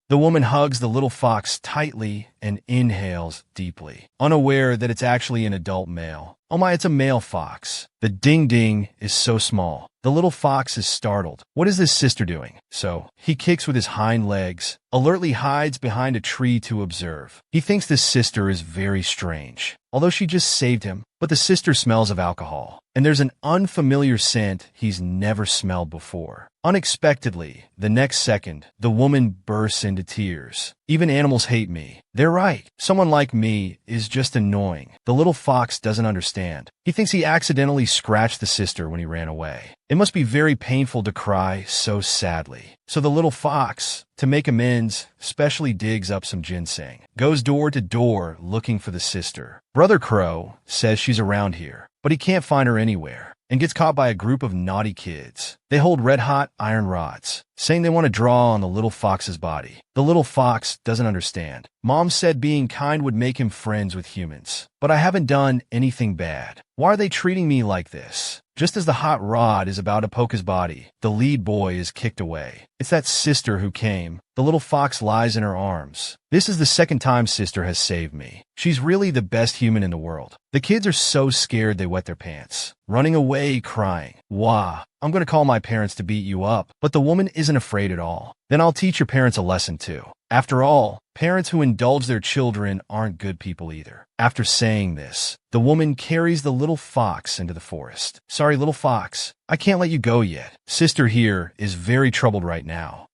The woman hugs the little fox tightly and inhales deeply, unaware that it's actually an adult male. Oh my, it's a male fox. The ding-ding is so small. The little fox is startled. What is this sister doing? So, he kicks with his hind legs, alertly hides behind a tree to observe. He thinks this sister is very strange, although she just saved him. But the sister smells of alcohol, and there's an unfamiliar scent he's never smelled before. Unexpectedly, the next second, the woman bursts into tears. Even animals hate me. They're right. Someone like me is just annoying. The little fox doesn't understand. He thinks he accidentally scratched the sister when he ran away. It must be very painful to cry so sadly. So the little fox, to make amends, specially digs up some ginseng, goes door to door looking for the sister. Brother Crow says she's around here, but he can't find her anywhere, and gets caught by a group of naughty kids. They hold red-hot iron rods, saying they want to draw on the little fox's body. The little fox doesn't understand. Mom said being kind would make him friends with humans, but I haven't done anything bad. Why are they treating me like this? Just as the hot rod is about to poke his body, the lead boy is kicked away. It's that sister who came. The little fox lies in her arms. This is the second time sister has saved me. She's really the best human in the world. The kids are so scared they wet their pants, running away crying. Wah, I'm going to call my parents to beat you up. But the woman isn't afraid at all. Then I'll teach your parents a lesson too. After all, parents who indulge their children aren't good people either. After saying this, the woman carries the little fox into the forest. Sorry, little fox, I can't let you go yet. Sister here is very troubled right now.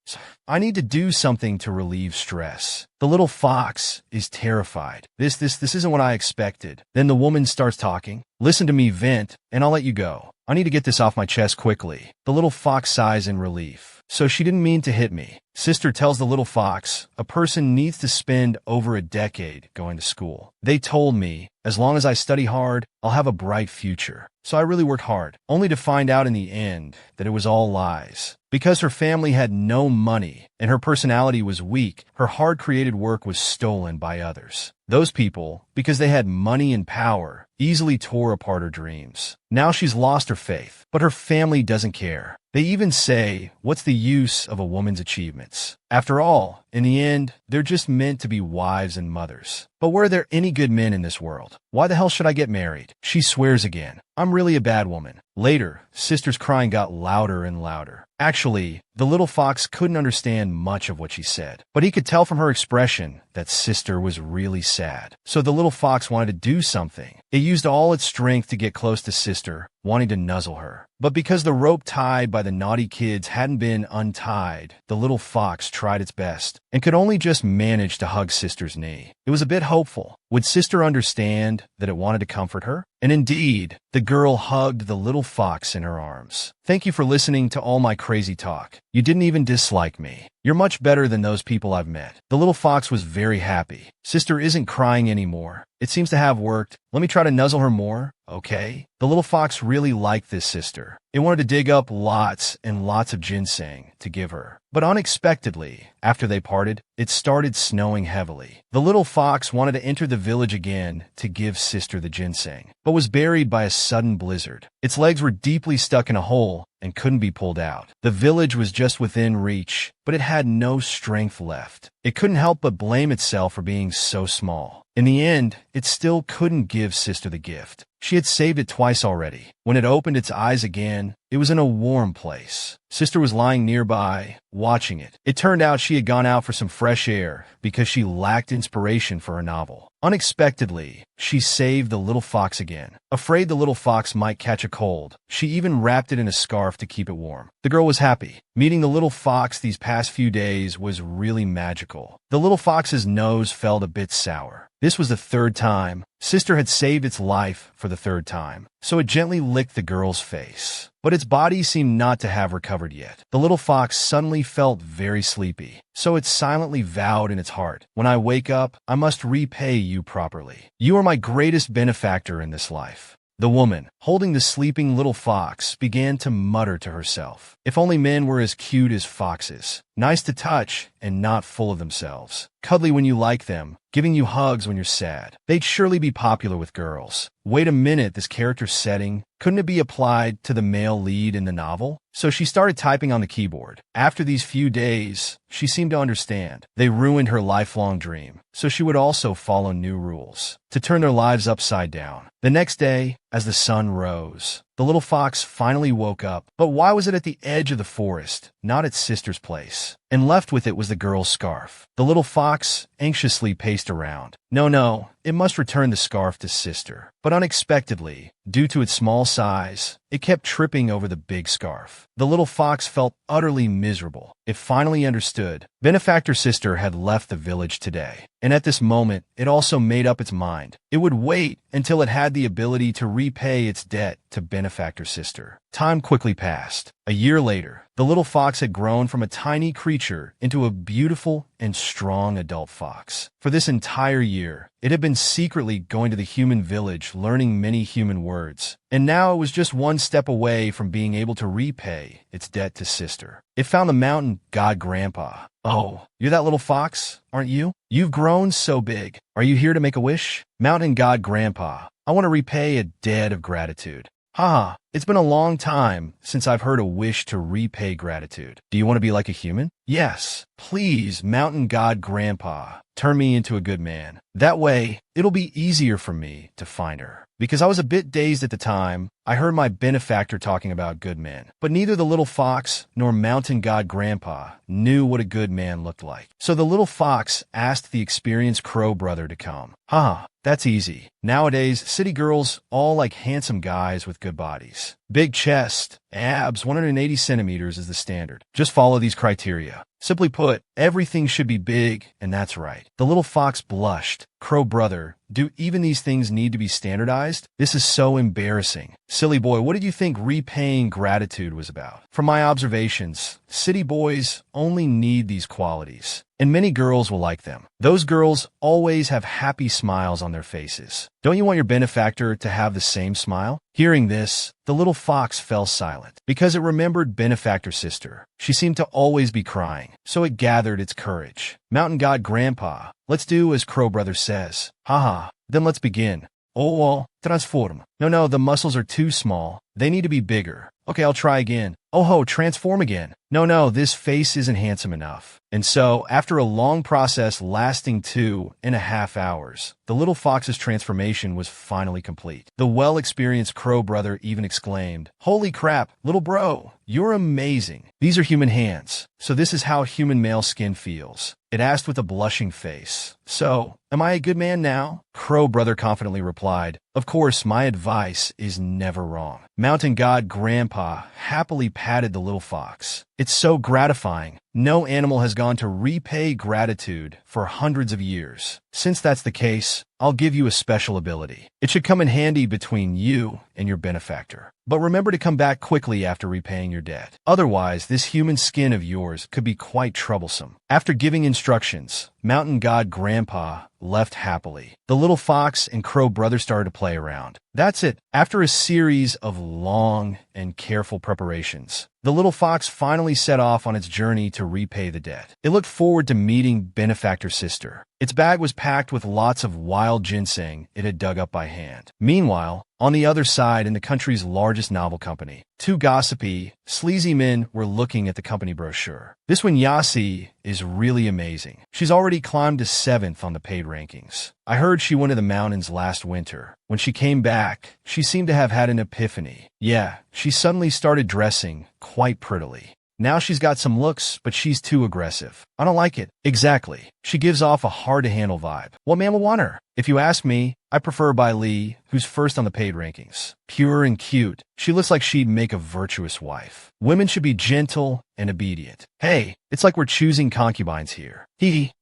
I need to do something to relieve stress. The little fox is terrified. This isn't what I expected. Then the woman starts talking. Listen to me vent, and I'll let you go. I need to get this off my chest quickly. The little fox sighs in relief. So she didn't mean to hit me. Sister tells the little fox, a person needs to spend over a decade going to school. They told me, as long as I study hard, I'll have a bright future. So I really worked hard, only to find out in the end that it was all lies. Because her family had no money and her personality was weak, her hard-created work was stolen by others. Those people, because they had money and power, easily tore apart her dreams. Now she's lost her faith, but her family doesn't care. They even say, what's the use of a woman's achievements? After all, in the end, they're just meant to be wives and mothers. But were there any good men in this world? Why the hell should I get married? She swears again. I'm really a bad woman. Later, sister's crying got louder and louder. Actually, the little fox couldn't understand much of what she said, but he could tell from her expression that sister was really sad. So the little fox wanted to do something. It used all its strength to get close to sister, wanting to nuzzle her. But because the rope tied by the naughty kids hadn't been untied, the little fox tried its best and could only just manage to hug sister's knee. It was a bit hopeful. Would sister understand that it wanted to comfort her? And indeed, the girl hugged the little fox in her arms. Thank you for listening to all my crazy talk. You didn't even dislike me. You're much better than those people I've met. The little fox was very happy. Sister isn't crying anymore. It seems to have worked. Let me try to nuzzle her more. Okay. The little fox really liked this sister. It wanted to dig up lots and lots of ginseng to give her. But unexpectedly, after they parted, it started snowing heavily. The little fox wanted to enter the village again to give sister the ginseng, but was buried by a sudden blizzard. Its legs were deeply stuck in a hole and couldn't be pulled out. The village was just within reach, but it had no strength left. It couldn't help but blame itself for being so small. In the end, it still couldn't give sister the gift. She had saved it twice already. When it opened its eyes again, it was in a warm place. Sister was lying nearby, watching it. It turned out she had gone out for some fresh air because she lacked inspiration for a novel. Unexpectedly, she saved the little fox again. Afraid the little fox might catch a cold, she even wrapped it in a scarf to keep it warm. The girl was happy. Meeting the little fox these past few days was really magical. The little fox's nose felt a bit sour. This was the third time. Sister had saved its life for the third time, so it gently licked the girl's face. But its body seemed not to have recovered yet. The little fox suddenly felt very sleepy, so it silently vowed in its heart, when I wake up, I must repay you properly. You are my greatest benefactor in this life. The woman, holding the sleeping little fox, began to mutter to herself. If only men were as cute as foxes. nice to touch and not full of themselves, cuddly when you like them, giving you hugs when you're sad. They'd surely be popular with girls. Wait a minute, this character's setting, couldn't it be applied to the male lead in the novel? So she started typing on the keyboard. After these few days, she seemed to understand. They ruined her lifelong dream, so she would also follow new rules to turn their lives upside down. The next day, as the sun rose, the little fox finally woke up. But why was it at the edge of the forest, not its sister's place? And left with it was the girl's scarf. The little fox anxiously paced around. No, it must return the scarf to sister. But unexpectedly, due to its small size, it kept tripping over the big scarf. The little fox felt utterly miserable. It finally understood. Benefactor sister had left the village today. And at this moment, it also made up its mind. It would wait until it had the ability to repay its debt to benefactor sister. Time quickly passed. A year later, the little fox had grown from a tiny creature into a beautiful and strong adult fox. For this entire year, it had been secretly going to the human village, learning many human words. And now it was just one step away from being able to repay its debt to sister. It found the mountain god grandpa. Oh, you're that little fox, aren't you? You've grown so big. Are you here to make a wish? Mountain god grandpa, I want to repay a debt of gratitude. Haha, it's been a long time since I've heard a wish to repay gratitude. Do you want to be like a human? Yes. Please, mountain god grandpa, turn me into a good man. That way, it'll be easier for me to find her. Because I was a bit dazed at the time, I heard my benefactor talking about good men. But neither the little fox nor mountain god grandpa knew what a good man looked like. So the little fox asked the experienced crow brother to come. Haha, that's easy. Nowadays, city girls all like handsome guys with good bodies. Big chest, abs, 180 centimeters is the standard. Just follow these criteria. Simply put, everything should be big, and that's right. The little fox blushed. Crow brother, do even these things need to be standardized? This is so embarrassing. Silly boy, what did you think repaying gratitude was about? From my observations, city boys only need these qualities. And many girls will like them. Those girls always have happy smiles on their faces. Don't you want your benefactor to have the same smile? Hearing this, the little fox fell silent, because it remembered benefactor sister. She seemed to always be crying, so it gathered its courage. Mountain god grandpa, let's do as Crow brother says. Haha, then let's begin. Oh, well, transform. No, the muscles are too small. They need to be bigger. Okay, I'll try again. Oh ho, transform again. No, this face isn't handsome enough. And so, after a long process lasting 2.5 hours, the little fox's transformation was finally complete. The well-experienced crow brother even exclaimed, "Holy crap, little bro, you're amazing. These are human hands. So this is how human male skin feels." It asked with a blushing face. So, am I a good man now? Crow brother confidently replied, "Of course, my advice is never wrong." Mountain god grandpa happily patted the little fox. It's so gratifying. No animal has gone to repay gratitude for hundreds of years. Since that's the case, I'll give you a special ability. It should come in handy between you and your benefactor. But remember to come back quickly after repaying your debt. Otherwise, this human skin of yours could be quite troublesome. After giving instructions, Mountain God Grandpa left happily. The little fox and crow brother started to play around. That's it. After a series of long and careful preparations, the little fox finally set off on its journey to repay the debt. It looked forward to meeting benefactor sister. Its bag was packed with lots of wild ginseng it had dug up by hand. Meanwhile, on the other side in the country's largest novel company, two gossipy, sleazy men were looking at the company brochure. This one, Yasi, is really amazing. She's already climbed to 7th on the paid rankings. I heard she went to the mountains last winter. When she came back, she seemed to have had an epiphany. Yeah, she suddenly started dressing quite prettily. Now she's got some looks, but she's too aggressive. I don't like it. Exactly. She gives off a hard-to-handle vibe. What man will want her? If you ask me, I prefer Bai Li, who's first on the paid rankings. Pure and cute, she looks like she'd make a virtuous wife. Women should be gentle and obedient. Hey, it's like we're choosing concubines here.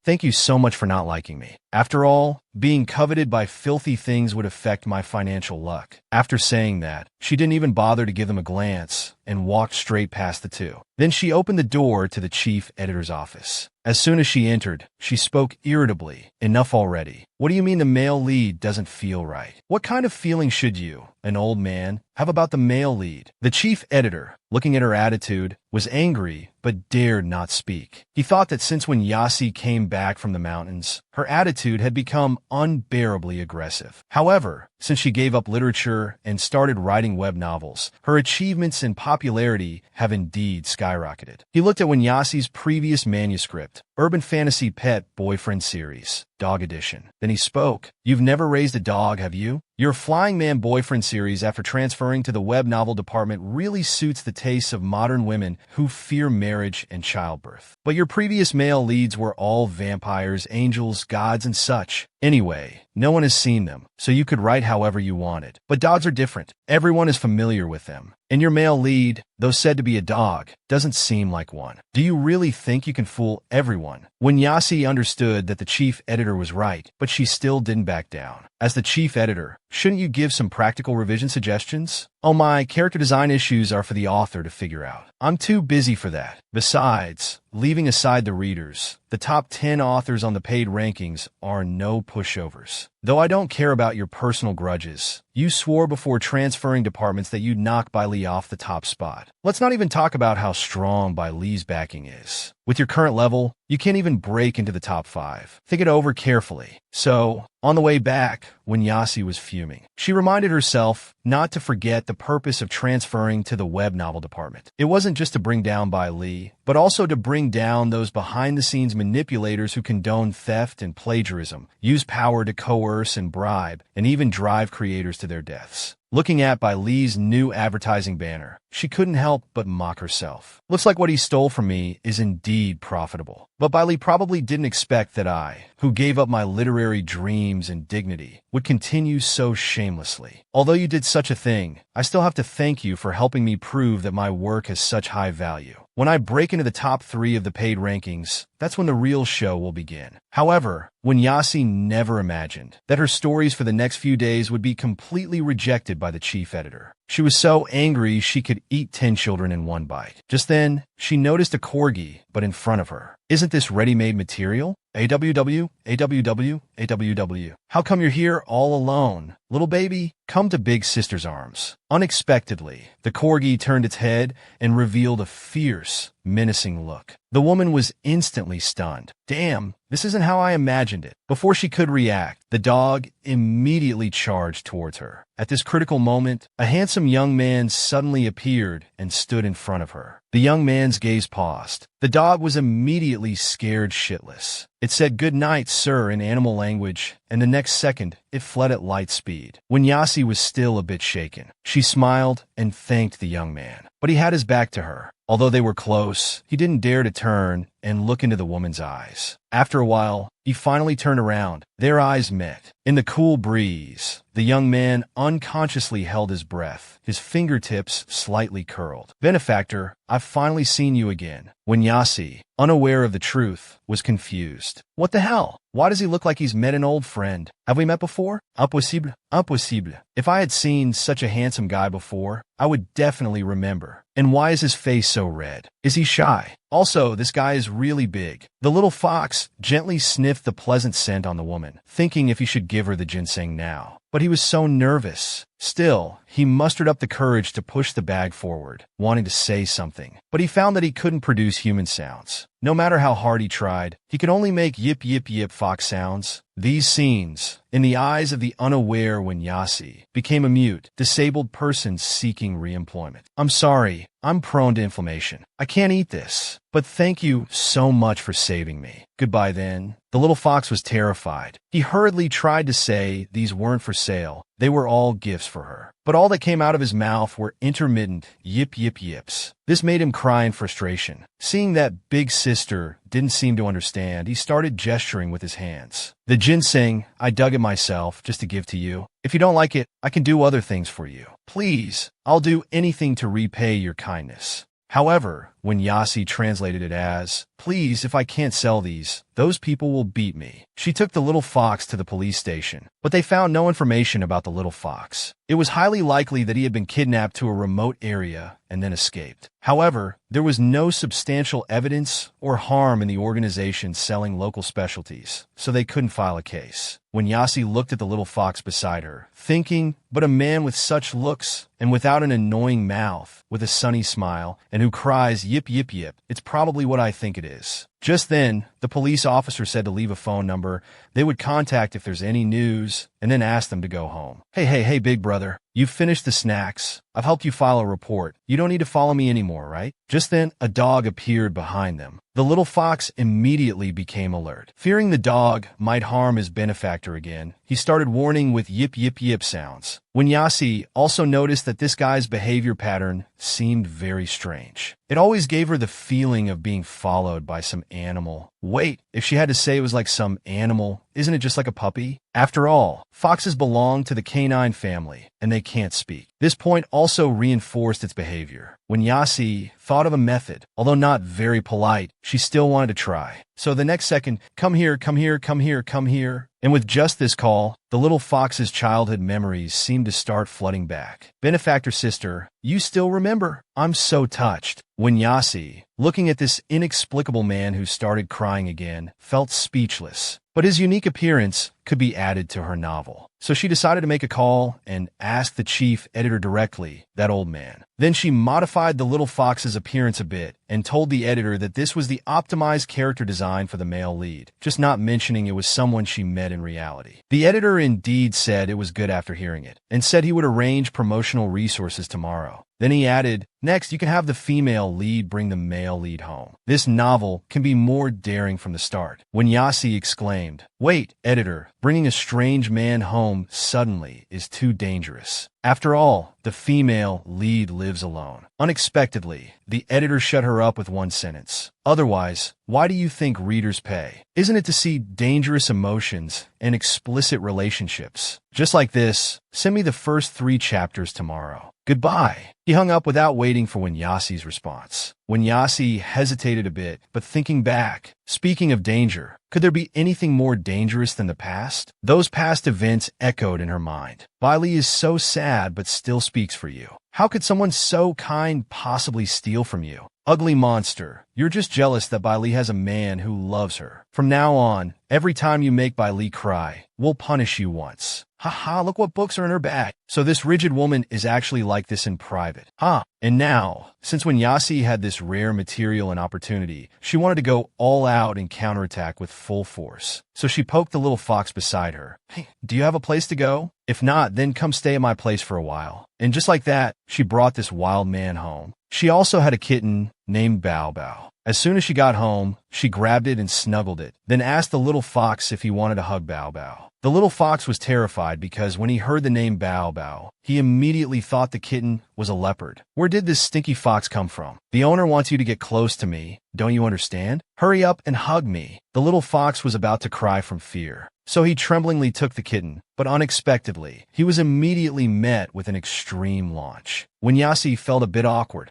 Thank you so much for not liking me. After all, being coveted by filthy things would affect my financial luck. After saying that, she didn't even bother to give them a glance and walked straight past the two. Then she opened the door to the chief editor's office. As soon as she entered, she spoke irritably. Enough already. What do you mean the male lead doesn't feel right? What kind of feeling should you, an old man, have about the male lead? The chief editor, looking at her attitude, was angry but dared not speak. He thought that since when Yasi came back from the mountains, her attitude had become unbearably aggressive. However, since she gave up literature and started writing web novels, her achievements and popularity have indeed skyrocketed. He looked at Yasi's previous manuscript, Urban Fantasy Pet Boyfriend Series, Dog Edition. Then he spoke. You've never raised a dog, have you? Your Flying Man Boyfriend series after transferring to the web novel department really suits the tastes of modern women who fear marriage and childbirth. But your previous male leads were all vampires, angels, gods, and such. Anyway, no one has seen them, so you could write however you wanted. But dogs are different. Everyone is familiar with them. And your male lead, though said to be a dog, doesn't seem like one. Do you really think you can fool everyone? When Yasi understood that the chief editor was right, but she still didn't back down. As the chief editor, shouldn't you give some practical revision suggestions? Oh my, character design issues are for the author to figure out. I'm too busy for that. Besides, leaving aside the readers, the top 10 authors on the paid rankings are no pushovers. Though I don't care about your personal grudges, you swore before transferring departments that you'd knock Bai Li off the top spot. Let's not even talk about how strong Bai Li's backing is. With your current level, you can't even break into the top 5. Think it over carefully. So, on the way back, when Yasi was fuming, she reminded herself not to forget the purpose of transferring to the web novel department. It wasn't just to bring down Bai Li, but also to bring down those behind-the-scenes manipulators who condone theft and plagiarism, use power to coerce and bribe, and even drive creators to their deaths. Looking at Bai Li's new advertising banner, she couldn't help but mock herself. Looks like what he stole from me is indeed profitable. But Bai Li probably didn't expect that I, who gave up my literary dreams and dignity, would continue so shamelessly. Although you did such a thing, I still have to thank you for helping me prove that my work has such high value. When I break into the top 3 of the paid rankings, that's when the real show will begin. However, when Yasi never imagined that her stories for the next few days would be completely rejected by the chief editor. She was so angry she could eat 10 children in one bite. Just then, she noticed a corgi, but in front of her. Isn't this ready-made material? AWW, AWW, AWW. How come you're here all alone? Little baby, come to Big Sister's arms. Unexpectedly, the corgi turned its head and revealed a fierce, menacing look. The woman was instantly stunned. Damn, this isn't how I imagined it. Before she could react, the dog immediately charged towards her. At this critical moment, a handsome young man suddenly appeared and stood in front of her. The young man's gaze paused. The dog was immediately scared shitless. It said "good night, sir" in animal language, and the next second, it fled at light speed. When Yasi was still a bit shaken, she smiled and thanked the young man. But he had his back to her. Although they were close, he didn't dare to turn and look into the woman's eyes. After a while, he finally turned around. Their eyes met. In the cool breeze, the young man unconsciously held his breath, his fingertips slightly curled. Benefactor, I've finally seen you again. When Yasi, unaware of the truth, was confused. What the hell? Why does he look like he's met an old friend? Have we met before? Impossible. Impossible. If I had seen such a handsome guy before, I would definitely remember. And why is his face so red? Is he shy? Also, this guy is really big. The little fox gently sniffed the pleasant scent on the woman, thinking if he should give her the ginseng now. But he was so nervous. Still, he mustered up the courage to push the bag forward, wanting to say something. But he found that he couldn't produce human sounds. No matter how hard he tried, he could only make yip yip yip fox sounds. These scenes, in the eyes of the unaware when Yasi, became a mute, disabled person seeking reemployment. I'm sorry, I'm prone to inflammation. I can't eat this. But thank you so much for saving me. Goodbye then. The little fox was terrified. He hurriedly tried to say these weren't for sale. They were all gifts for her. But all that came out of his mouth were intermittent yip yip yips. This made him cry in frustration. Seeing that Big Sister didn't seem to understand, he started gesturing with his hands. The ginseng, I dug it myself just to give to you. If you don't like it, I can do other things for you. Please, I'll do anything to repay your kindness. However, when Yasi translated it as, "Please, if I can't sell these, those people will beat me." She took the little fox to the police station, but they found no information about the little fox. It was highly likely that he had been kidnapped to a remote area and then escaped. However, there was no substantial evidence or harm in the organization selling local specialties, so they couldn't file a case. When Yasi looked at the little fox beside her, thinking, but a man with such looks and without an annoying mouth, with a sunny smile, and who cries yip yip yip, it's probably what I think it is. Just then, the police officer said to leave a phone number they would contact if there's any news, and then asked them to go home. Hey, big brother, you've finished the snacks. I've helped you file a report. You don't need to follow me anymore, right? Just then, a dog appeared behind them. The little fox immediately became alert. Fearing the dog might harm his benefactor again, he started warning with yip yip yip sounds. When Yasi also noticed that this guy's behavior pattern seemed very strange. It always gave her the feeling of being followed by some animal. Wait, if she had to say it was like some animal, isn't it just like a puppy? After all, foxes belong to the canine family, and they can't speak. This point also reinforced its behavior. When Yasi thought of a method, although not very polite, she still wanted to try. So the next second, come here, come here, come here, come here. And with just this call, the little fox's childhood memories seemed to start flooding back. Benefactor sister, you still remember? I'm so touched. When Yasi, looking at this inexplicable man who started crying again, felt speechless. But his unique appearance could be added to her novel. So she decided to make a call and ask the chief editor directly, that old man. Then she modified the little fox's appearance a bit and told the editor that this was the optimized character design for the male lead, just not mentioning it was someone she met in reality. The editor indeed said it was good after hearing it, and said he would arrange promotional resources tomorrow. Then he added, next you can have the female lead bring the male lead home. This novel can be more daring from the start. When Yasi exclaimed, wait, editor, bringing a strange man home suddenly is too dangerous. After all, the female lead lives alone. Unexpectedly, the editor shut her up with one sentence. Otherwise, why do you think readers pay? Isn't it to see dangerous emotions and explicit relationships? Just like this, send me the first 3 chapters tomorrow. Goodbye. He hung up without waiting for Yasi's response. When Yasi hesitated a bit, but thinking back, speaking of danger, could there be anything more dangerous than the past? Those past events echoed in her mind. Bailey is so sad but still speaks for you. How could someone so kind possibly steal from you? Ugly monster, you're just jealous that Bailey has a man who loves her. From now on, every time you make Bailey cry, we'll punish you once. Haha, look what books are in her bag. So this rigid woman is actually like this in private. And now, since when Yasi had this rare material and opportunity, she wanted to go all out and counterattack with full force. So she poked the little fox beside her. Hey, do you have a place to go? If not, then come stay at my place for a while. And just like that, she brought this wild man home. She also had a kitten named Bao Bao. As soon as she got home, she grabbed it and snuggled it, then asked the little fox if he wanted to hug Bao Bao. The little fox was terrified because when he heard the name Bao Bao, he immediately thought the kitten was a leopard. Where did this stinky fox come from? The owner wants you to get close to me. Don't you understand? Hurry up and hug me. The little fox was about to cry from fear. So he tremblingly took the kitten, but unexpectedly, he was immediately met with an extreme launch. When Yasi felt a bit awkward.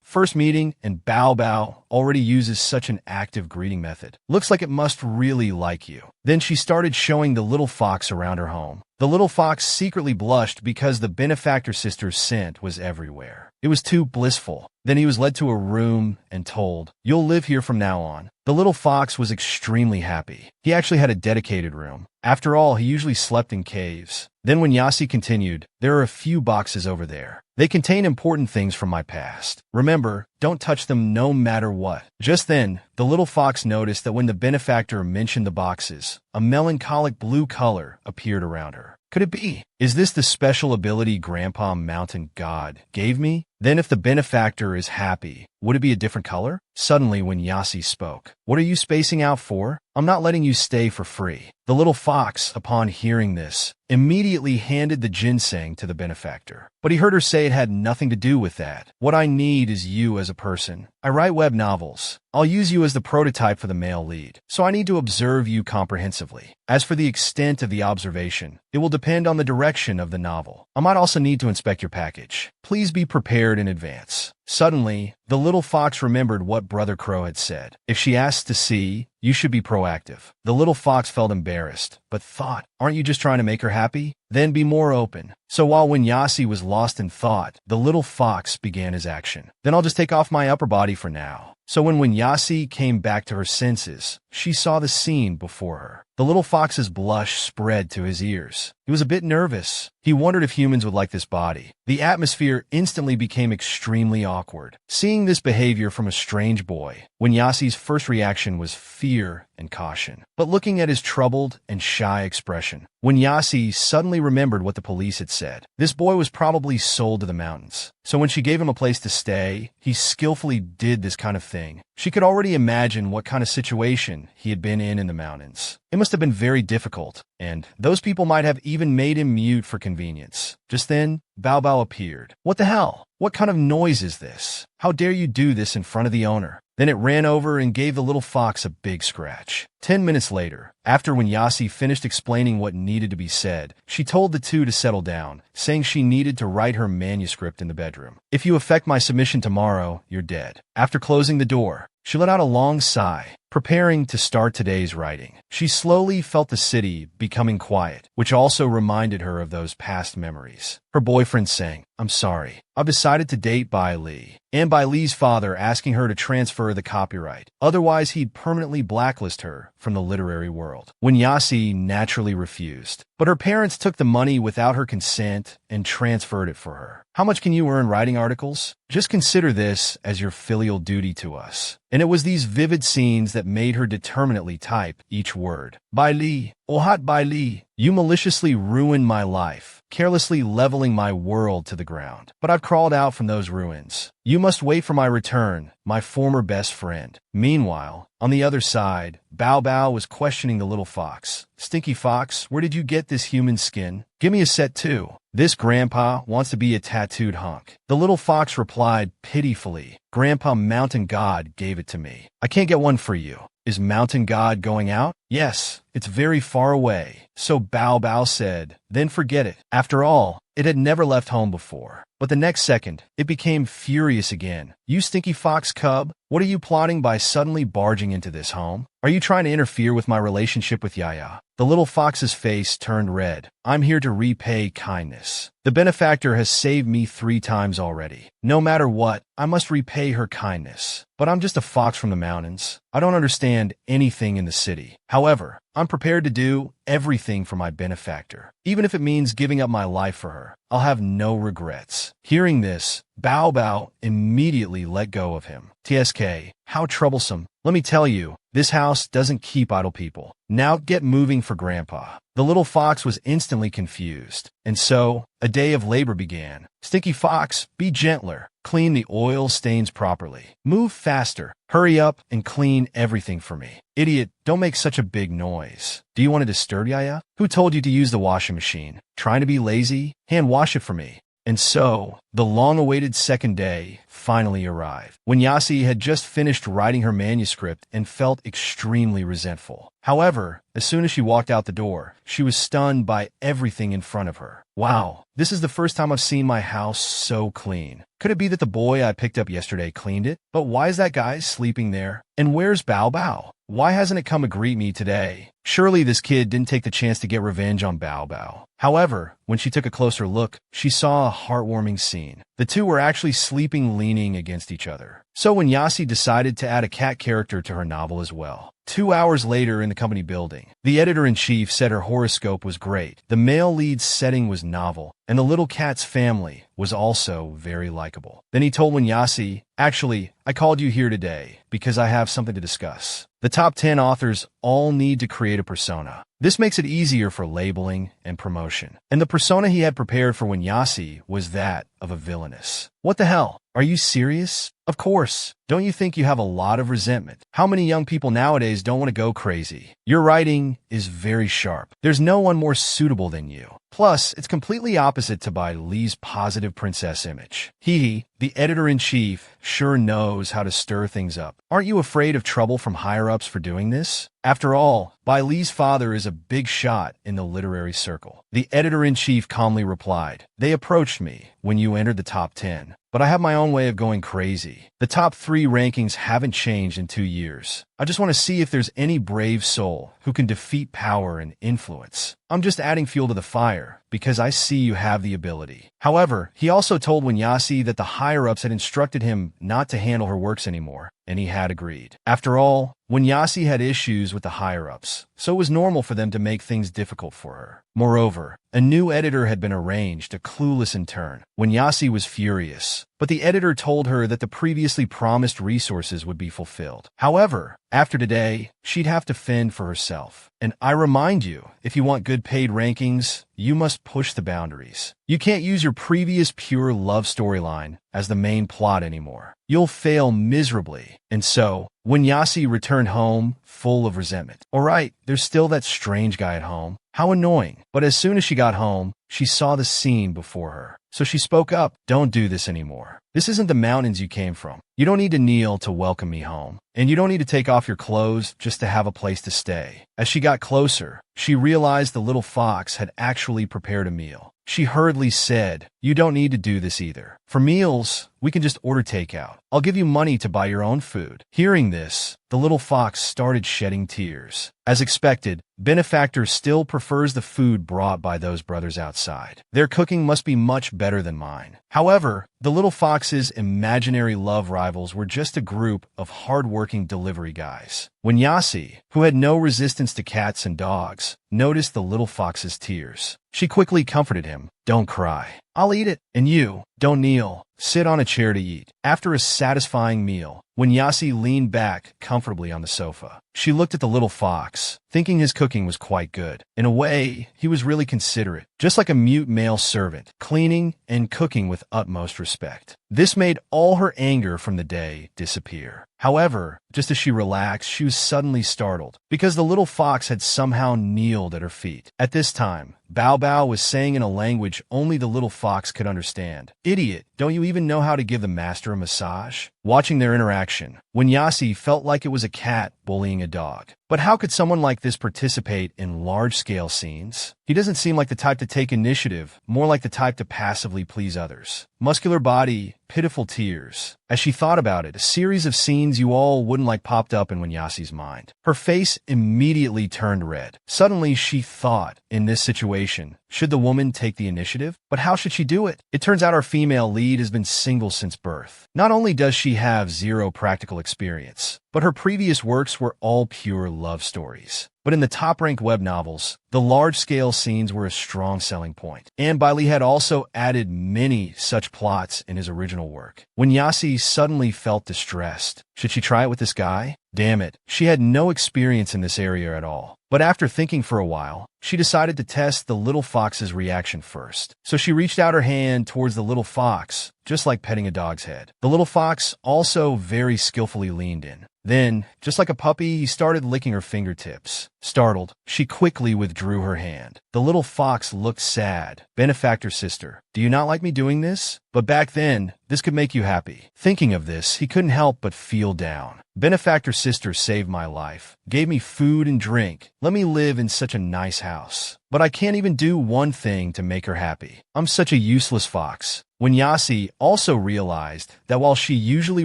First meeting and Bao Bao already uses such an active greeting method. Looks like it must really like you. Then she started showing the little fox around her home. The little fox secretly blushed because the benefactor sister's scent was everywhere. It was too blissful. Then he was led to a room and told, you'll live here from now on. The little fox was extremely happy. He actually had a dedicated room. After all, he usually slept in caves. Then when Yasi continued, there are a few boxes over there. They contain important things from my past. Remember, don't touch them no matter what. Just then, the little fox noticed that when the benefactor mentioned the boxes, a melancholic blue color appeared around her. Could it be? Is this the special ability Grandpa Mountain God gave me? Then if the benefactor is happy, would it be a different color? Suddenly when Yasi spoke, what are you spacing out for? I'm not letting you stay for free. The little fox, upon hearing this, immediately handed the ginseng to the benefactor. But he heard her say it had nothing to do with that. What I need is you as a person. I write web novels. I'll use you as the prototype for the male lead, so I need to observe you comprehensively. As for the extent of the observation, it will depend on the direction of the novel. I might also need to inspect your package. Please be prepared in advance. Suddenly, the little fox remembered what Brother Crow had said. If she asks to see, you should be proactive. The little fox felt embarrassed, but thought, aren't you just trying to make her happy? Then be more open. So while Winyasi was lost in thought, the little fox began his action. Then I'll just take off my upper body for now. So when Winyasi came back to her senses, she saw the scene before her. The little fox's blush spread to his ears. He was a bit nervous. He wondered if humans would like this body. The atmosphere instantly became extremely awkward. Seeing this behavior from a strange boy, Winyasi's first reaction was fear and caution. But looking at his troubled and shy expression, Winyasi suddenly remembered what the police had said. This boy was probably sold to the mountains. So when she gave him a place to stay, he skillfully did this kind of thing. She could already imagine what kind of situation he had been in the mountains. It must have been very difficult, and those people might have even made him mute for convenience. Just then, Bao Bao appeared. What the hell? What kind of noise is this? How dare you do this in front of the owner? Then it ran over and gave the little fox a big scratch. 10 minutes later, after Winyasi finished explaining what needed to be said, she told the two to settle down, saying she needed to write her manuscript in the bedroom. If you effect my submission tomorrow, you're dead. After closing the door, she let out a long sigh, preparing to start today's writing. She slowly felt the city becoming quiet, which also reminded her of those past memories. Her boyfriend saying, I'm sorry, I've decided to date Bai Li, and Bai Li's father asking her to transfer the copyright. Otherwise, he'd permanently blacklist her from the literary world. Winyasi naturally refused, but her parents took the money without her consent and transferred it for her. How much can you earn writing articles? Just consider this as your filial duty to us. And it was these vivid scenes that made her determinately type each word. Bai Li, oh hot Bai Li, you maliciously ruined my life, carelessly leveling my world to the ground. But I've crawled out from those ruins. You must wait for my return, my former best friend. Meanwhile, on the other side, Bao Bao was questioning the little fox. Stinky fox, where did you get this human skin? Give me a set too. This grandpa wants to be a tattooed hunk. The little fox replied pitifully, Grandpa Mountain God gave it to me. I can't get one for you. Is Mountain God going out? Yes, it's very far away. So Bao Bao said, then forget it. After all, it had never left home before. But the next second, it became furious again. You stinky fox cub, what are you plotting by suddenly barging into this home? Are you trying to interfere with my relationship with Yaya? The little fox's face turned red. I'm here to repay kindness. The benefactor has saved me 3 times already. No matter what, I must repay her kindness. But I'm just a fox from the mountains. I don't understand anything in the city. However, I'm prepared to do everything for my benefactor. Even if it means giving up my life for her, I'll have no regrets. Hearing this, Bao Bao immediately let go of him. TSK, how troublesome. Let me tell you, this house doesn't keep idle people. Now get moving for Grandpa. The little fox was instantly confused. And so, a day of labor began. Stinky fox, be gentler. Clean the oil stains properly. Move faster. Hurry up and clean everything for me. Idiot, don't make such a big noise. Do you want to disturb Yaya? Who told you to use the washing machine? Trying to be lazy? Hand wash it for me. And so, the long-awaited second day finally arrived. Winyasi had just finished writing her manuscript and felt extremely resentful. However, as soon as she walked out the door, she was stunned by everything in front of her. Wow, this is the first time I've seen my house so clean. Could it be that the boy I picked up yesterday cleaned it? But why is that guy sleeping there? And where's Bao Bao? Why hasn't it come to greet me today? Surely this kid didn't take the chance to get revenge on Bao Bao. However, when she took a closer look, she saw a heartwarming scene. The two were actually sleeping leaning against each other. So Winyasi decided to add a cat character to her novel as well. 2 hours later in the company building, the editor-in-chief said her horoscope was great, the male lead's setting was novel, and the little cat's family was also very likable. Then he told Winyasi, actually, I called you here today because I have something to discuss. The top 10 authors all need to create a persona. This makes it easier for labeling and promotion. And the persona he had prepared for Winyasi was that of a villainess. What the hell? Are you serious? Of course. Don't you think you have a lot of resentment? How many young people nowadays don't want to go crazy? Your writing is very sharp. There's no one more suitable than you. Plus, it's completely opposite to Bai Li's positive princess image. He, the editor-in-chief, sure knows how to stir things up. Aren't you afraid of trouble from higher-ups for doing this? After all, Bai Li's father is a big shot in the literary circle. The editor-in-chief calmly replied, they approached me when you entered the top 10. but I have my own way of going crazy. The top 3 rankings haven't changed in 2 years. I just want to see if there's any brave soul who can defeat power and influence. I'm just adding fuel to the fire, because I see you have the ability. However, he also told Winyasi that the higher-ups had instructed him not to handle her works anymore, and he had agreed. After all, Winyasi had issues with the higher-ups, so it was normal for them to make things difficult for her. Moreover, a new editor had been arranged, a clueless intern. Winyasi was furious, but the editor told her that the previously promised resources would be fulfilled. However, after today, she'd have to fend for herself. And I remind you, if you want good paid rankings, you must push the boundaries. You can't use your previous pure love storyline as the main plot anymore. You'll fail miserably. And so, Winyasi returned home full of resentment. Alright, there's still that strange guy at home. How annoying. But as soon as she got home, she saw the scene before her. So she spoke up, "Don't do this anymore. This isn't the mountains you came from. You don't need to kneel to welcome me home. And you don't need to take off your clothes just to have a place to stay." As she got closer, she realized the little fox had actually prepared a meal. She hurriedly said, "You don't need to do this either. For meals, we can just order takeout. I'll give you money to buy your own food." Hearing this, the little fox started shedding tears. As expected, Benefactor still prefers the food brought by those brothers outside. Their cooking must be much better than mine. However, the little fox's imaginary love rivals were just a group of hard-working delivery guys. Winyasi, who had no resistance to cats and dogs, noticed the little fox's tears. She quickly comforted him. "Don't cry. I'll eat it. And you, don't kneel. Sit on a chair to eat." After a satisfying meal, Winyasi leaned back comfortably on the sofa. She looked at the little fox, thinking his cooking was quite good. In a way, he was really considerate, just like a mute male servant, cleaning and cooking with utmost respect. This made all her anger from the day disappear. However, just as she relaxed, she was suddenly startled, because the little fox had somehow kneeled at her feet. At this time, Bao Bao was saying in a language only the little fox could understand, "Idiot, don't you even know how to give the master a massage?" Watching their interaction, Winyasi felt like it was a cat bullying a dog. But how could someone like this participate in large-scale scenes? He doesn't seem like the type to take initiative, more like the type to passively please others. Muscular body, pitiful tears. As she thought about it, a series of scenes you all wouldn't like popped up in Winyasi's mind. Her face immediately turned red. Suddenly, she thought, in this situation, should the woman take the initiative? But how should she do it? It turns out our female lead has been single since birth. Not only does she have zero practical experience, but her previous works were all pure love stories. But in the top-ranked web novels, the large-scale scenes were a strong selling point. And Bailey had also added many such plots in his original work. Winyasi suddenly felt distressed. Should she try it with this guy? Damn it, she had no experience in this area at all. But after thinking for a while, she decided to test the little fox's reaction first. So she reached out her hand towards the little fox, just like petting a dog's head. The little fox also very skillfully leaned in. Then, just like a puppy, he started licking her fingertips. Startled, she quickly withdrew her hand. The little fox looked sad. "Benefactor sister, do you not like me doing this? But back then, this could make you happy." Thinking of this, he couldn't help but feel down. "Benefactor sister saved my life, gave me food and drink, let me live in such a nice house. But I can't even do one thing to make her happy. I'm such a useless fox." Winyasi also realized that while she usually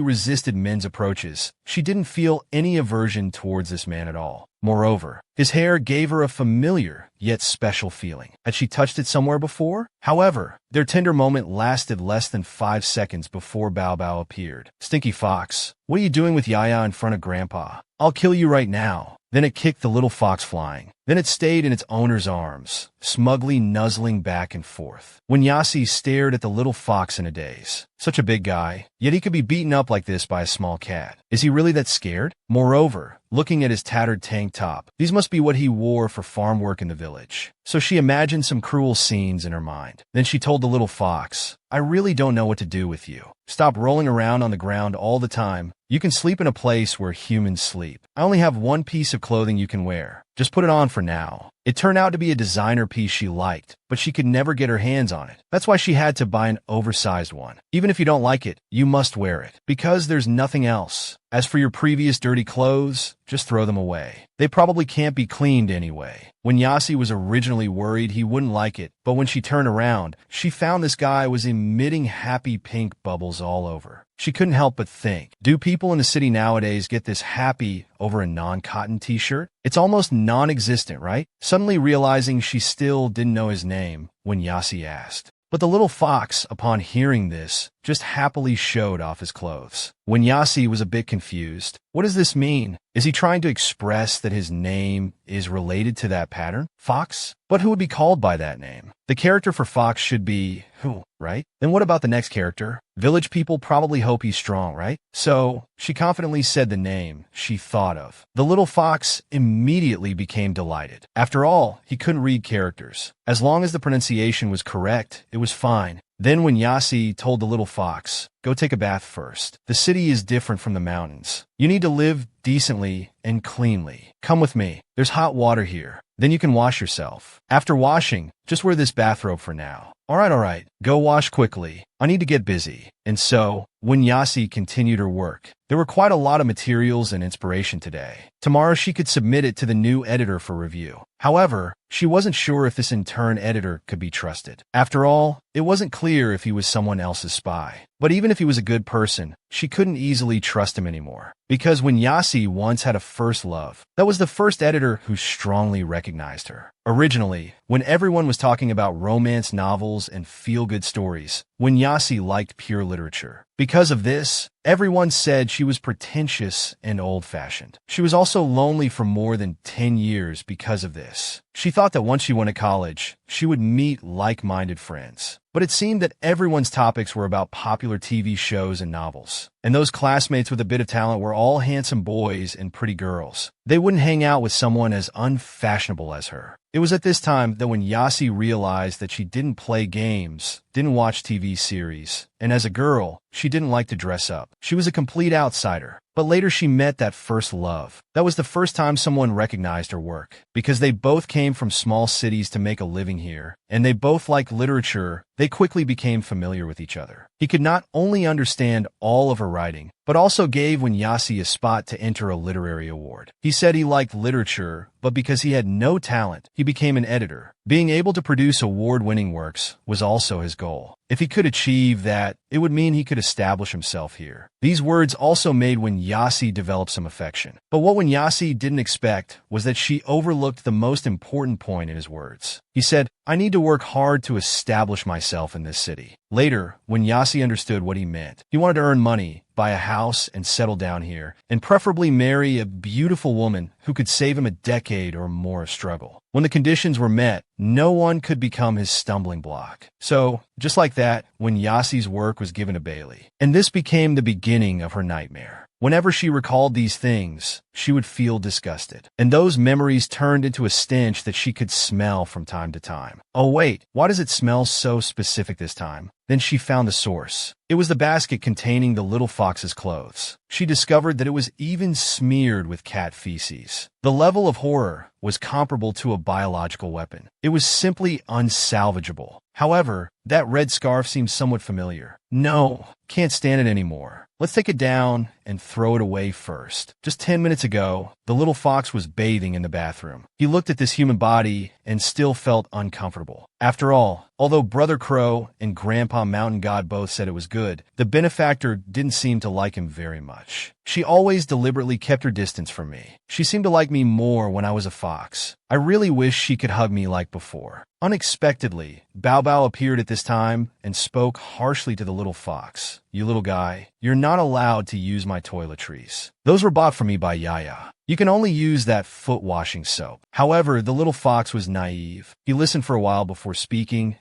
resisted men's approaches, she didn't feel any aversion towards this man at all. Moreover, his hair gave her a familiar yet special feeling. Had she touched it somewhere before? However, their tender moment lasted less than 5 seconds before Bao Bao appeared. "Stinky fox, what are you doing with Yaya in front of Grandpa? I'll kill you right now." Then it kicked the little fox flying. Then it stayed in its owner's arms, smugly nuzzling back and forth. Winyasi stared at the little fox in a daze. Such a big guy, yet he could be beaten up like this by a small cat. Is he really that scared? Moreover, looking at his tattered tank top, these must be what he wore for farm work in the village. So she imagined some cruel scenes in her mind. Then she told the little fox, "I really don't know what to do with you. Stop rolling around on the ground all the time. You can sleep in a place where humans sleep. I only have one piece of clothing you can wear. Just put it on for now." It turned out to be a designer piece she liked, but she could never get her hands on it. That's why she had to buy an oversized one. Even if you don't like it, you must wear it, because there's nothing else. As for your previous dirty clothes, just throw them away. They probably can't be cleaned anyway. Winyasi was originally worried he wouldn't like it, but when she turned around, she found this guy was immediately emitting happy pink bubbles all over. She couldn't help but think, do people in the city nowadays get this happy over a non-cotton t-shirt? It's almost non-existent, right? Suddenly realizing she still didn't know his name when Yasi asked. But the little fox, upon hearing this, just happily showed off his clothes. When Yasi was a bit confused, what does this mean? Is he trying to express that his name is related to that pattern? Fox? But who would be called by that name? The character for Fox should be who, right? Then what about the next character? Village people probably hope he's strong, right? So she confidently said the name she thought of. The little fox immediately became delighted. After all, he couldn't read characters. As long as the pronunciation was correct, it was fine. Then when Yasi told the little fox, go take a bath first. The city is different from the mountains. You need to live decently and cleanly. Come with me. There's hot water here. Then you can wash yourself. After washing, just wear this bathrobe for now. All right. Go wash quickly. I need to get busy. And so, when Yasi continued her work, there were quite a lot of materials and inspiration today. Tomorrow she could submit it to the new editor for review. However, she wasn't sure if this intern editor could be trusted. After all, it wasn't clear if he was someone else's spy. But even if he was a good person, she couldn't easily trust him anymore. Because when Yasi once had a first love, that was the first editor who strongly recognized her. Originally, when everyone was talking about romance novels and feel-good stories, when Yasi liked pure literature. Because of this, everyone said she was pretentious and old-fashioned. She was also lonely for more than 10 years because of this. She thought that once she went to college, she would meet like-minded friends. But it seemed that everyone's topics were about popular TV shows and novels. And those classmates with a bit of talent were all handsome boys and pretty girls. They wouldn't hang out with someone as unfashionable as her. It was at this time that when Yasi realized that she didn't play games, didn't watch TV series, and as a girl, she didn't like to dress up. She was a complete outsider. But later she met that first love. That was the first time someone recognized her work. Because they both came from small cities to make a living here, and they both liked literature, they quickly became familiar with each other. He could not only understand all of her writing, but also gave Yasi a spot to enter a literary award. He said he liked literature, but because he had no talent, he became an editor. Being able to produce award-winning works was also his goal. If he could achieve that, it would mean he could establish himself here. These words also made Yasi develop some affection. But what Yasi didn't expect was that she overlooked the most important point in his words. He said, I need to work hard to establish myself in this city. Later, when Yasi understood what he meant, he wanted to earn money, buy a house, and settle down here, and preferably marry a beautiful woman who could save him a decade or more of struggle. When the conditions were met, no one could become his stumbling block. So, just like that, when Yasi's work was given to Bailey, and this became the beginning of her nightmare. Whenever she recalled these things, she would feel disgusted, and those memories turned into a stench that she could smell from time to time. Oh wait, why does it smell so specific this time? Then she found the source. It was the basket containing the little fox's clothes. She discovered that it was even smeared with cat feces. The level of horror was comparable to a biological weapon. It was simply unsalvageable. However, that red scarf seemed somewhat familiar. No, can't stand it anymore. Let's take it down and throw it away first. Just 10 minutes ago, the little fox was bathing in the bathroom. He looked at this human body and still felt uncomfortable. After all, although Brother Crow and Grandpa Mountain God both said it was good, the benefactor didn't seem to like him very much. She always deliberately kept her distance from me. She seemed to like me more when I was a fox. I really wish she could hug me like before. Unexpectedly, Bao Bao appeared at this time and spoke harshly to the little fox. You little guy, you're not allowed to use my toiletries. Those were bought for me by Yaya. You can only use that foot-washing soap. However, the little fox was naive. He listened for a while before speaking.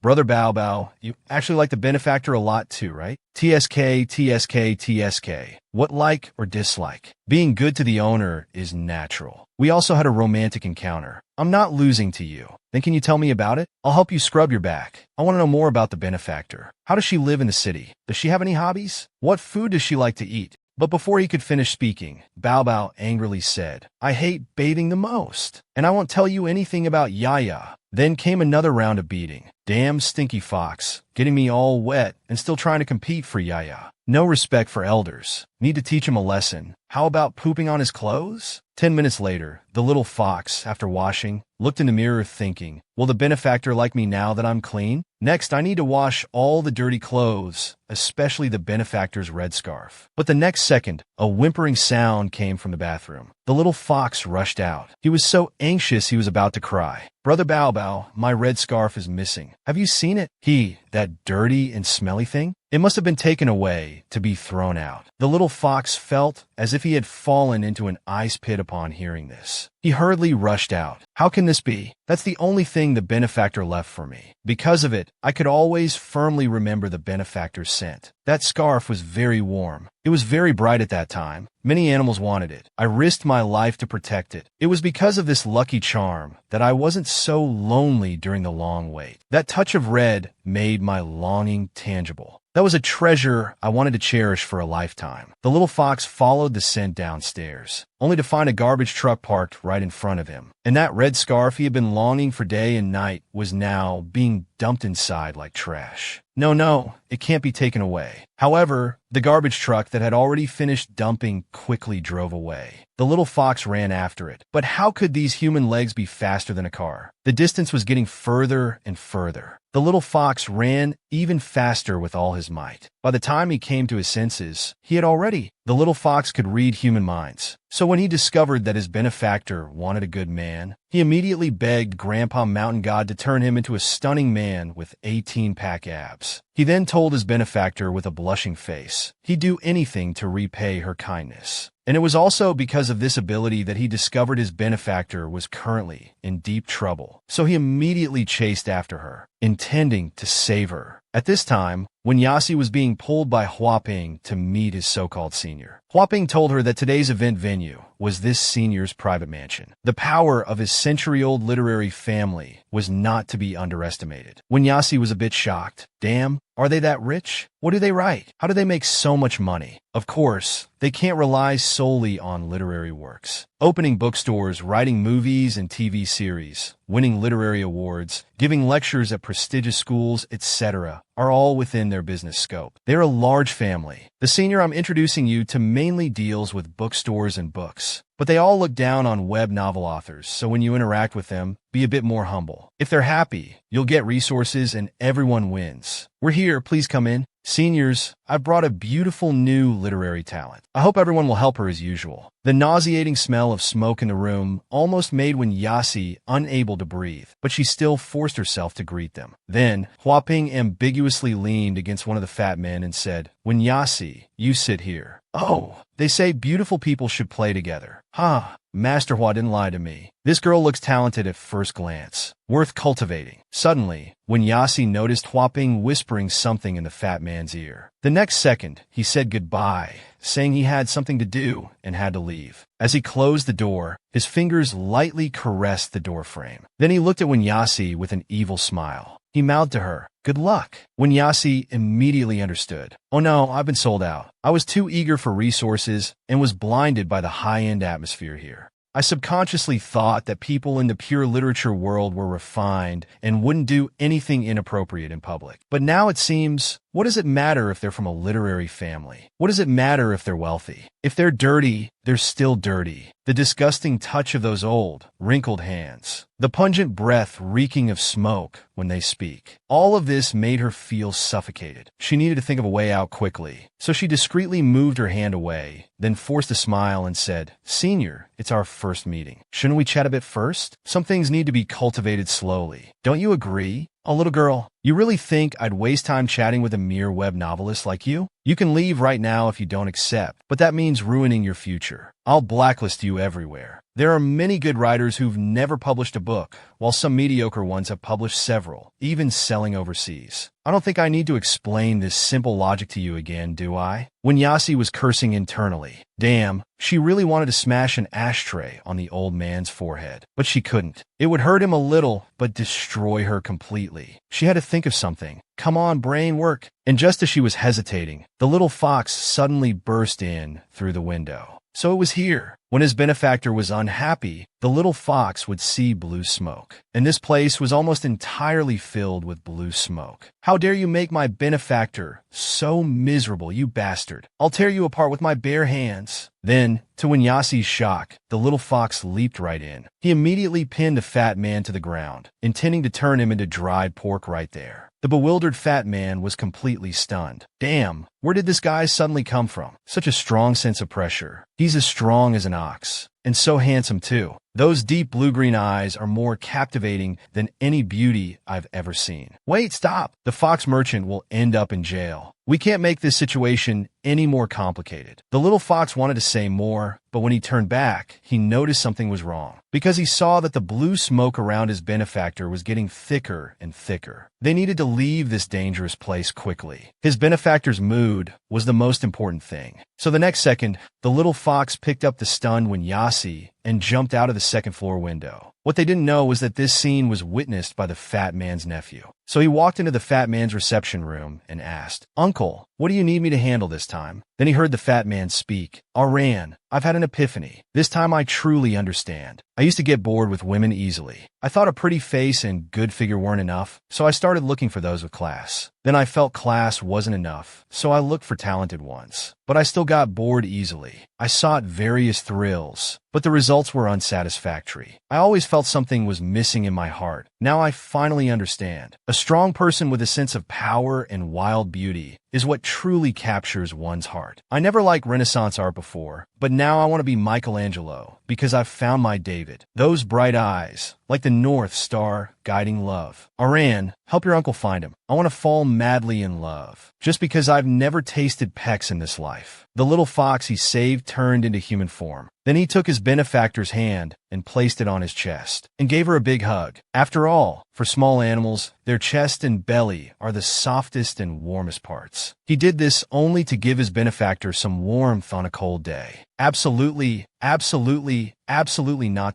Brother Bao Bao, you actually like the benefactor a lot too, right? TSK, TSK, TSK. What like or dislike? Being good to the owner is natural. We also had a romantic encounter. I'm not losing to you. Then can you tell me about it? I'll help you scrub your back. I want to know more about the benefactor. How does she live in the city? Does she have any hobbies? What food does she like to eat? But before he could finish speaking, Bao Bao angrily said, I hate bathing the most, and I won't tell you anything about Yaya. Then came another round of beating. Damn stinky fox, getting me all wet and still trying to compete for Yaya. No respect for elders. Need to teach him a lesson. How about pooping on his clothes? 10 minutes later, the little fox, after washing, looked in the mirror thinking, will the benefactor like me now that I'm clean? Next, I need to wash all the dirty clothes, especially the benefactor's red scarf. But the next second, a whimpering sound came from the bathroom. The little fox rushed out. He was so anxious he was about to cry. Brother Bao Bao, my red scarf is missing. Have you seen it? That dirty and smelly thing? It must have been taken away to be thrown out. The little fox felt as if he had fallen into an ice pit upon hearing this. He hurriedly rushed out. How can this be? That's the only thing the benefactor left for me. Because of it, I could always firmly remember the benefactor's scent. That scarf was very warm. It was very bright at that time. Many animals wanted it. I risked my life to protect it. It was because of this lucky charm that I wasn't so lonely during the long wait. That touch of red made my longing tangible. That was a treasure I wanted to cherish for a lifetime. The little fox followed the scent downstairs, only to find a garbage truck parked right in front of him. And that red scarf he had been longing for day and night was now being dumped inside like trash. No, it can't be taken away. However, the garbage truck that had already finished dumping quickly drove away. The little fox ran after it. But how could these human legs be faster than a car? The distance was getting further and further. The little fox ran even faster with all his might. By the time he came to his senses, the little fox could read human minds. So when he discovered that his benefactor wanted a good man, he immediately begged Grandpa Mountain God to turn him into a stunning man with 18-pack abs. He then told his benefactor with a blushing face he'd do anything to repay her kindness. And it was also because of this ability that he discovered his benefactor was currently in deep trouble. So he immediately chased after her, intending to save her. At this time, when Yasi was being pulled by Huaping to meet his so-called senior, Huaping told her that today's event venue was this senior's private mansion. The power of his century-old literary family was not to be underestimated. When Yasi was a bit shocked, damn, are they that rich? What do they write? How do they make so much money? Of course, they can't rely solely on literary works. Opening bookstores, writing movies and TV series, winning literary awards, giving lectures at prestigious schools, etc. are all within their business scope. They're a large family. The senior I'm introducing you to mainly deals with bookstores and books. But they all look down on web novel authors, so when you interact with them, be a bit more humble. If they're happy, you'll get resources and everyone wins. We're here, please come in. Seniors, I've brought a beautiful new literary talent. I hope everyone will help her as usual. The nauseating smell of smoke in the room almost made Yasi unable to breathe, but she still forced herself to greet them. Then, Huaping ambiguously leaned against one of the fat men and said, Yasi, you sit here. Oh, they say beautiful people should play together. Master Hua didn't lie to me. This girl looks talented at first glance, worth cultivating. Suddenly, when Yasi noticed Huaping whispering something in the fat man's ear. The next second, he said goodbye, saying he had something to do and had to leave. As he closed the door, his fingers lightly caressed the door frame. Then he looked at Yasi with an evil smile. He mouthed to her, good luck. Yasi immediately understood. Oh no, I've been sold out. I was too eager for resources and was blinded by the high-end atmosphere here. I subconsciously thought that people in the pure literature world were refined and wouldn't do anything inappropriate in public. But now it seems, what does it matter if they're from a literary family? What does it matter if they're wealthy? If they're dirty, they're still dirty. The disgusting touch of those old, wrinkled hands. The pungent breath reeking of smoke when they speak. All of this made her feel suffocated. She needed to think of a way out quickly. So she discreetly moved her hand away, then forced a smile and said, Senior, it's our first meeting. Shouldn't we chat a bit first? Some things need to be cultivated slowly. Don't you agree? Oh, little girl, you really think I'd waste time chatting with a mere web novelist like you? You can leave right now if you don't accept, but that means ruining your future. I'll blacklist you everywhere. There are many good writers who've never published a book, while some mediocre ones have published several, even selling overseas. I don't think I need to explain this simple logic to you again, do I? Yasi was cursing internally. Damn, she really wanted to smash an ashtray on the old man's forehead, but she couldn't. It would hurt him a little, but destroy her completely. She had to think of something. Come on, brain, work. And just as she was hesitating, the little fox suddenly burst in through the window. So it was here. When his benefactor was unhappy, the little fox would see blue smoke. And this place was almost entirely filled with blue smoke. How dare you make my benefactor so miserable, you bastard! I'll tear you apart with my bare hands. Then, to Winyasi's shock, the little fox leaped right in. He immediately pinned the fat man to the ground, intending to turn him into dried pork right there. The bewildered fat man was completely stunned. Damn, where did this guy suddenly come from? Such a strong sense of pressure. He's as strong as an ox. And so handsome, too. Those deep blue-green eyes are more captivating than any beauty I've ever seen. Wait, stop! The fox merchant will end up in jail. We can't make this situation any more complicated. The little fox wanted to say more, but when he turned back, he noticed something was wrong, because he saw that the blue smoke around his benefactor was getting thicker and thicker. They needed to leave this dangerous place quickly. His benefactor's mood was the most important thing. So the next second, the little fox picked up the stunned Winyasi and jumped out of the second-floor window. What they didn't know was that this scene was witnessed by the fat man's nephew. So he walked into the fat man's reception room and asked, "Uncle, what do you need me to handle this time?" Then he heard the fat man speak. "Aran, I've had an epiphany. This time I truly understand. I used to get bored with women easily. I thought a pretty face and good figure weren't enough, so I started looking for those with class. Then I felt class wasn't enough, so I looked for talented ones. But I still got bored easily. I sought various thrills, but the results were unsatisfactory. I always felt something was missing in my heart. Now I finally understand. A strong person with a sense of power and wild beauty is what truly captures one's heart. I never liked Renaissance art before, but now I want to be Michelangelo because I've found my David. Those bright eyes, like the North Star guiding love. Aran, help your uncle find him. I want to fall madly in love, just because I've never tasted pecs in this life." The little fox he saved turned into human form. Then he took his benefactor's hand and placed it on his chest and gave her a big hug. After all, for small animals, their chest and belly are the softest and warmest parts. He did this only to give his benefactor some warmth on a cold day. Absolutely not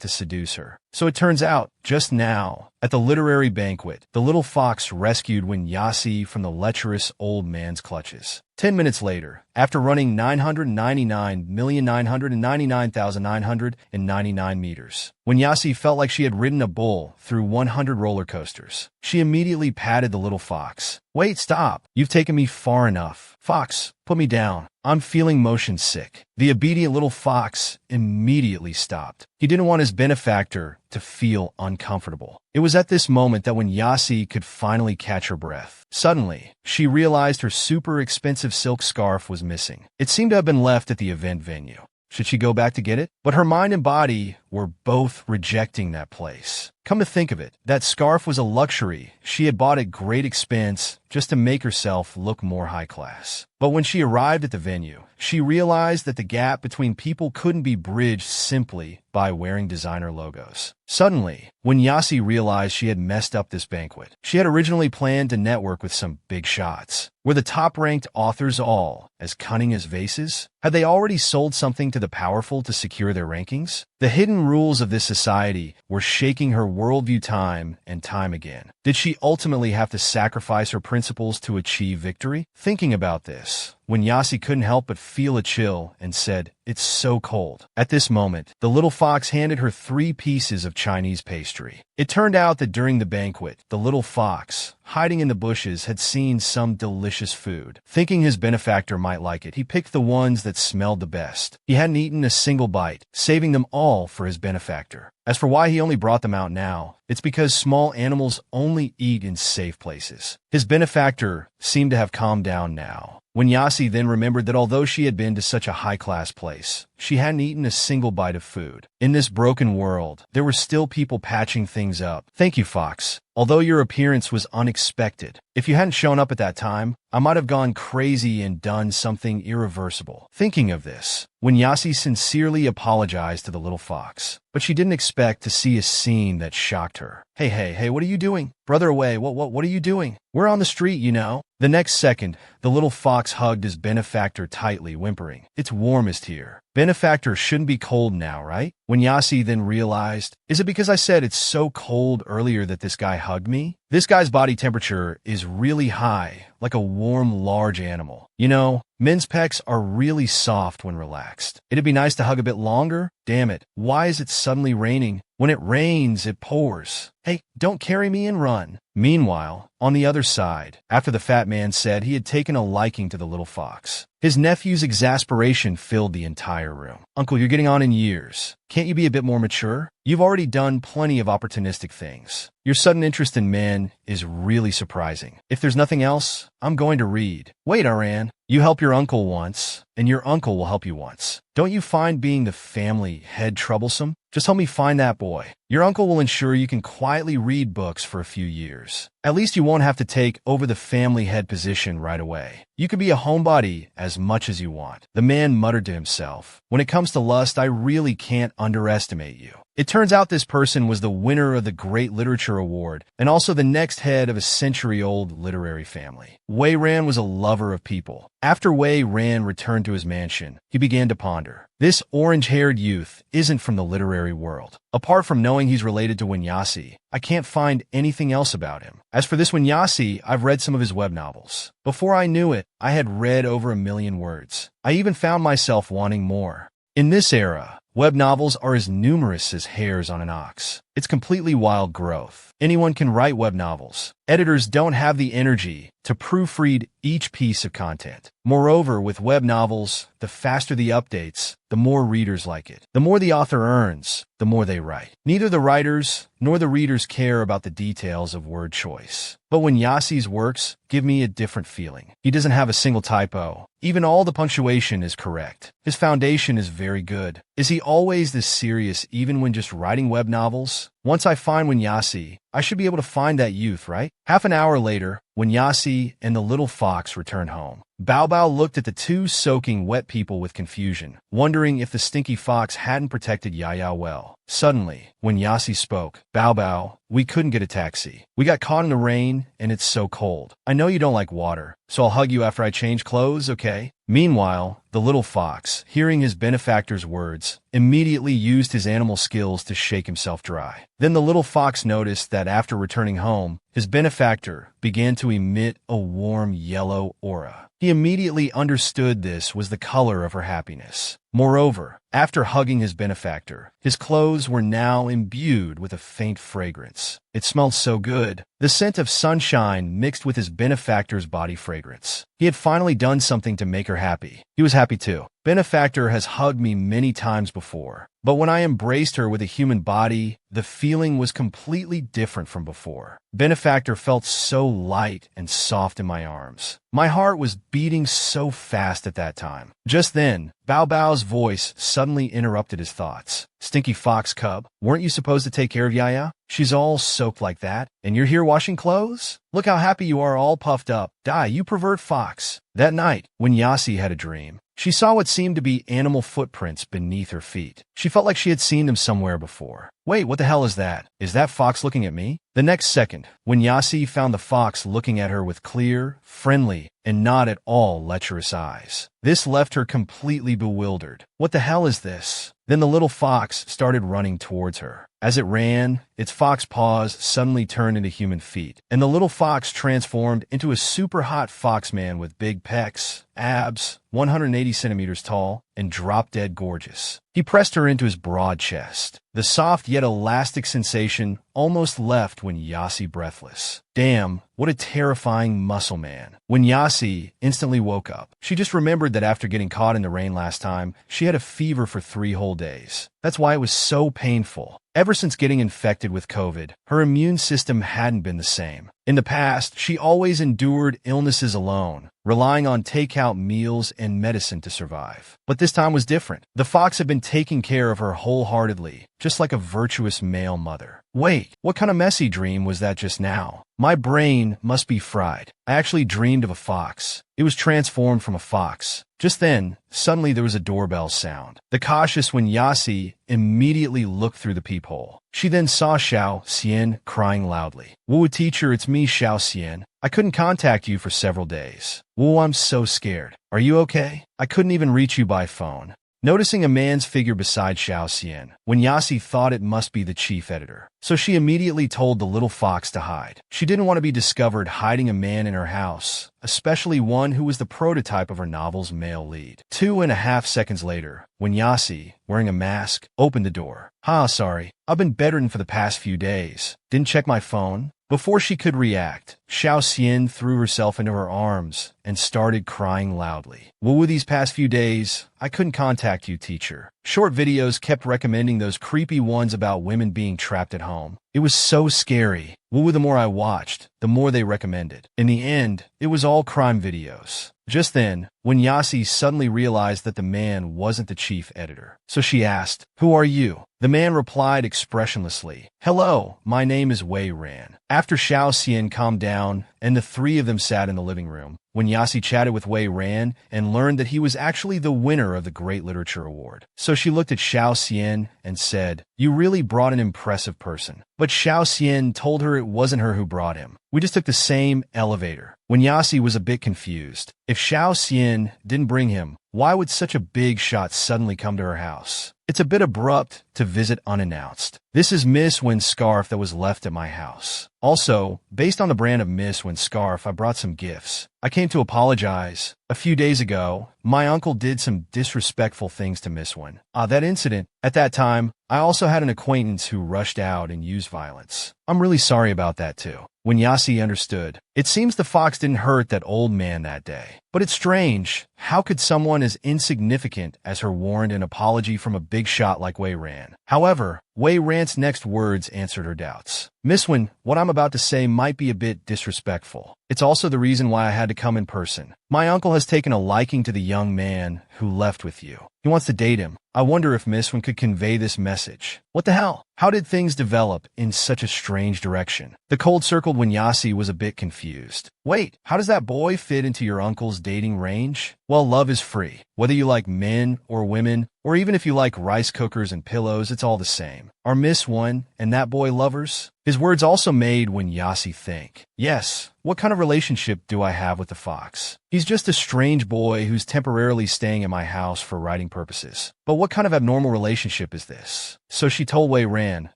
to seduce her. So it turns out, just now, at the literary banquet, the little fox rescued Winyasi from the lecherous old man's clutches. 10 minutes later, after running 999,999,999 meters, Winyasi felt like she had ridden a bull through 100 roller coasters. She immediately patted the little fox. "Wait, stop! You've taken me far enough. Fox, put me down. I'm feeling motion sick." The obedient little fox immediately stopped. He didn't want his benefactor to feel uncomfortable. It was at this moment that Winyasi could finally catch her breath. Suddenly, she realized her super expensive silk scarf was missing. It seemed to have been left at the event venue. Should she go back to get it? But her mind and body were both rejecting that place. Come to think of it, that scarf was a luxury she had bought at great expense just to make herself look more high class. But when she arrived at the venue, she realized that the gap between people couldn't be bridged simply by wearing designer logos. Suddenly, when Yasi realized she had messed up this banquet, she had originally planned to network with some big shots. Were the top-ranked authors all as cunning as vases? Had they already sold something to the powerful to secure their rankings? The hidden rules of this society were shaking her worldview time and time again. Did she ultimately have to sacrifice her principles to achieve victory? Thinking about this, when Yasi couldn't help but feel a chill and said, "It's so cold." At this moment, the little fox handed her 3 pieces of Chinese pastry. It turned out that during the banquet, the little fox, hiding in the bushes, had seen some delicious food. Thinking his benefactor might like it, he picked the ones that smelled the best. He hadn't eaten a single bite, saving them all for his benefactor. As for why he only brought them out now, it's because small animals only eat in safe places. His benefactor seemed to have calmed down now. When Yasi then remembered that although she had been to such a high-class place, she hadn't eaten a single bite of food. In this broken world, there were still people patching things up. "Thank you, Fox. Although your appearance was unexpected, if you hadn't shown up at that time, I might have gone crazy and done something irreversible." Thinking of this, when Yasi sincerely apologized to the little fox, but she didn't expect to see a scene that shocked her. Hey, what are you doing? Brother away, what are you doing? We're on the street, you know." The next second, the little fox hugged his benefactor tightly, whimpering, "It's warmest here." Benefactor shouldn't be cold now, right? When Yasi then realized, is it because I said it's so cold earlier that this guy hugged me? This guy's body temperature is really high, like a warm, large animal. You know, men's pecs are really soft when relaxed. It'd be nice to hug a bit longer. Damn it, why is it suddenly raining? When it rains, it pours. Hey, don't carry me and run. Meanwhile, on the other side, after the fat man said he had taken a liking to the little fox, his nephew's exasperation filled the entire room. Uncle, you're getting on in years. Can't you be a bit more mature? You've already done plenty of opportunistic things. Your sudden interest in men is really surprising. If there's nothing else, I'm going to read. Wait, Aran, you help your uncle once, and your uncle will help you once. Don't you find being the family head troublesome? Just help me find that boy. Your uncle will ensure you can quietly read books for a few years. At least you won't have to take over the family head position right away. You can be a homebody as much as you want. The man muttered to himself. When it comes to lust, I really can't underestimate you. It turns out this person was the winner of the Great Literature Award and also the next head of a century-old literary family. Wei Ran was a lover of people. After Wei Ran returned to his mansion, he began to ponder. This orange-haired youth isn't from the literary world. Apart from knowing he's related to Winyasi, I can't find anything else about him. As for this Winyasi, I've read some of his web novels. Before I knew it, I had read over 1 million words. I even found myself wanting more. In this era, web novels are as numerous as hairs on an ox. It's completely wild growth. Anyone can write web novels. Editors don't have the energy to proofread each piece of content. Moreover, with web novels, the faster the updates, the more readers like it. The more the author earns, the more they write. Neither the writers nor the readers care about the details of word choice. But when Yasi's works give me a different feeling. He doesn't have a single typo. Even all the punctuation is correct. His foundation is very good. Is he always this serious even when just writing web novels? Once I find Winyasi, I should be able to find that youth, right? Half an hour later, Winyasi and the little fox returned home. Bao Bao looked at the two soaking wet people with confusion, wondering if the stinky fox hadn't protected Yaya well. Suddenly, when Yasi spoke, Bao Bao, we couldn't get a taxi. We got caught in the rain, and it's so cold. I know you don't like water, so I'll hug you after I change clothes, okay? Meanwhile, the little fox, hearing his benefactor's words, immediately used his animal skills to shake himself dry. Then the little fox noticed that after returning home, his benefactor began to emit a warm yellow aura. He immediately understood this was the color of her happiness. Moreover, after hugging his benefactor, his clothes were now imbued with a faint fragrance. It smelled so good. The scent of sunshine mixed with his benefactor's body fragrance. He had finally done something to make her happy. He was happy too. Benefactor has hugged me many times before, but when I embraced her with a human body, the feeling was completely different from before. Benefactor felt so light and soft in my arms. My heart was beating so fast at that time. Just then, Bao Bao's voice suddenly interrupted his thoughts. Stinky fox cub, weren't you supposed to take care of Yaya? She's all soaked like that, and you're here washing clothes? Look how happy you are, all puffed up. Die, you pervert fox. That night, when Yasi had a dream, she saw what seemed to be animal footprints beneath her feet. She felt like she had seen them somewhere before. Wait, what the hell is that? Is that fox looking at me? The next second, when Yasi found the fox looking at her with clear, friendly, and not at all lecherous eyes. This left her completely bewildered. What the hell is this? Then the little fox started running towards her. As it ran, its fox paws suddenly turned into human feet, and the little fox transformed into a super hot fox man with big pecs, abs, 180 centimeters tall, and drop-dead gorgeous. He pressed her into his broad chest. The soft yet elastic sensation almost left when Yasi breathless. Damn, what a terrifying muscle man. When Yasi instantly woke up, she just remembered that after getting caught in the rain last time, she had a fever for 3 whole days. That's why it was so painful. Ever since getting infected with COVID, her immune system hadn't been the same. In the past, she always endured illnesses alone, relying on takeout meals and medicine to survive. But this time was different. The fox had been taking care of her wholeheartedly, just like a virtuous male mother. Wait, what kind of messy dream was that just now? My brain must be fried. I actually dreamed of a fox. It was transformed from a fox. Just then, suddenly there was a doorbell sound. The cautious Winyasi immediately looked through the peephole. She then saw Xiao Xian crying loudly. "Wu teacher, it's me, Xiao Xian. I couldn't contact you for several days. Wu, I'm so scared. Are you okay? I couldn't even reach you by phone." noticing a man's figure beside Xiao Xian. When Yasi thought it must be the chief editor, so she immediately told the little fox to hide. She didn't want to be discovered hiding a man in her house, especially one who was the prototype of her novel's male lead. 2.5 seconds later, when Yasi, wearing a mask, opened the door. Sorry, I've been bedridden for the past few days. Didn't check my phone? Before she could react, Xiao Xian threw herself into her arms and started crying loudly. Woo, these past few days, I couldn't contact you, teacher. Short videos kept recommending those creepy ones about women being trapped at home. It was so scary. Woo, the more I watched, the more they recommended. In the end, it was all crime videos. Just then, when Yasi suddenly realized that the man wasn't the chief editor, so she asked, "Who are you?" The man replied expressionlessly, "Hello, my name is Wei Ran." After Xiao Xian calmed down and the three of them sat in the living room, when Yasi chatted with Wei Ran and learned that he was actually the winner of the Great Literature Award. So she looked at Xiao Xian and said, "You really brought an impressive person." But Xiao Xian told her it wasn't her who brought him. "We just took the same elevator." When Yasi was a bit confused, if Xiao Xian didn't bring him, why would such a big shot suddenly come to her house? It's a bit abrupt to visit unannounced. This is Miss Win's scarf that was left at my house. Also, based on the brand of Miss Win's scarf, I brought some gifts. I came to apologize. A few days ago, my uncle did some disrespectful things to Miss Win. That incident. At that time, I also had an acquaintance who rushed out and used violence. I'm really sorry about that too. When Yasi understood, it seems the fox didn't hurt that old man that day. But it's strange. How could someone as insignificant as her warrant an apology from a big shot like Wei Ran? However, Wei Ran's next words answered her doubts. "Miss Win, what I'm about to say might be a bit disrespectful. It's also the reason why I had to come in person. My uncle has taken a liking to the young man who left with you. He wants to date him. I wonder if Miss Win could convey this message." What the hell? How did things develop in such a strange direction? The cold circled when Yasi was a bit confused. Wait, how does that boy fit into your uncle's dating range? Well, love is free. Whether you like men or women, or even if you like rice cookers and pillows, it's all the same. Are Miss One and that boy lovers? His words also made when Yasi think. Yes, what kind of relationship do I have with the fox? He's just a strange boy who's temporarily staying at my house for writing purposes. But what kind of abnormal relationship is this? So she told Wei Ran,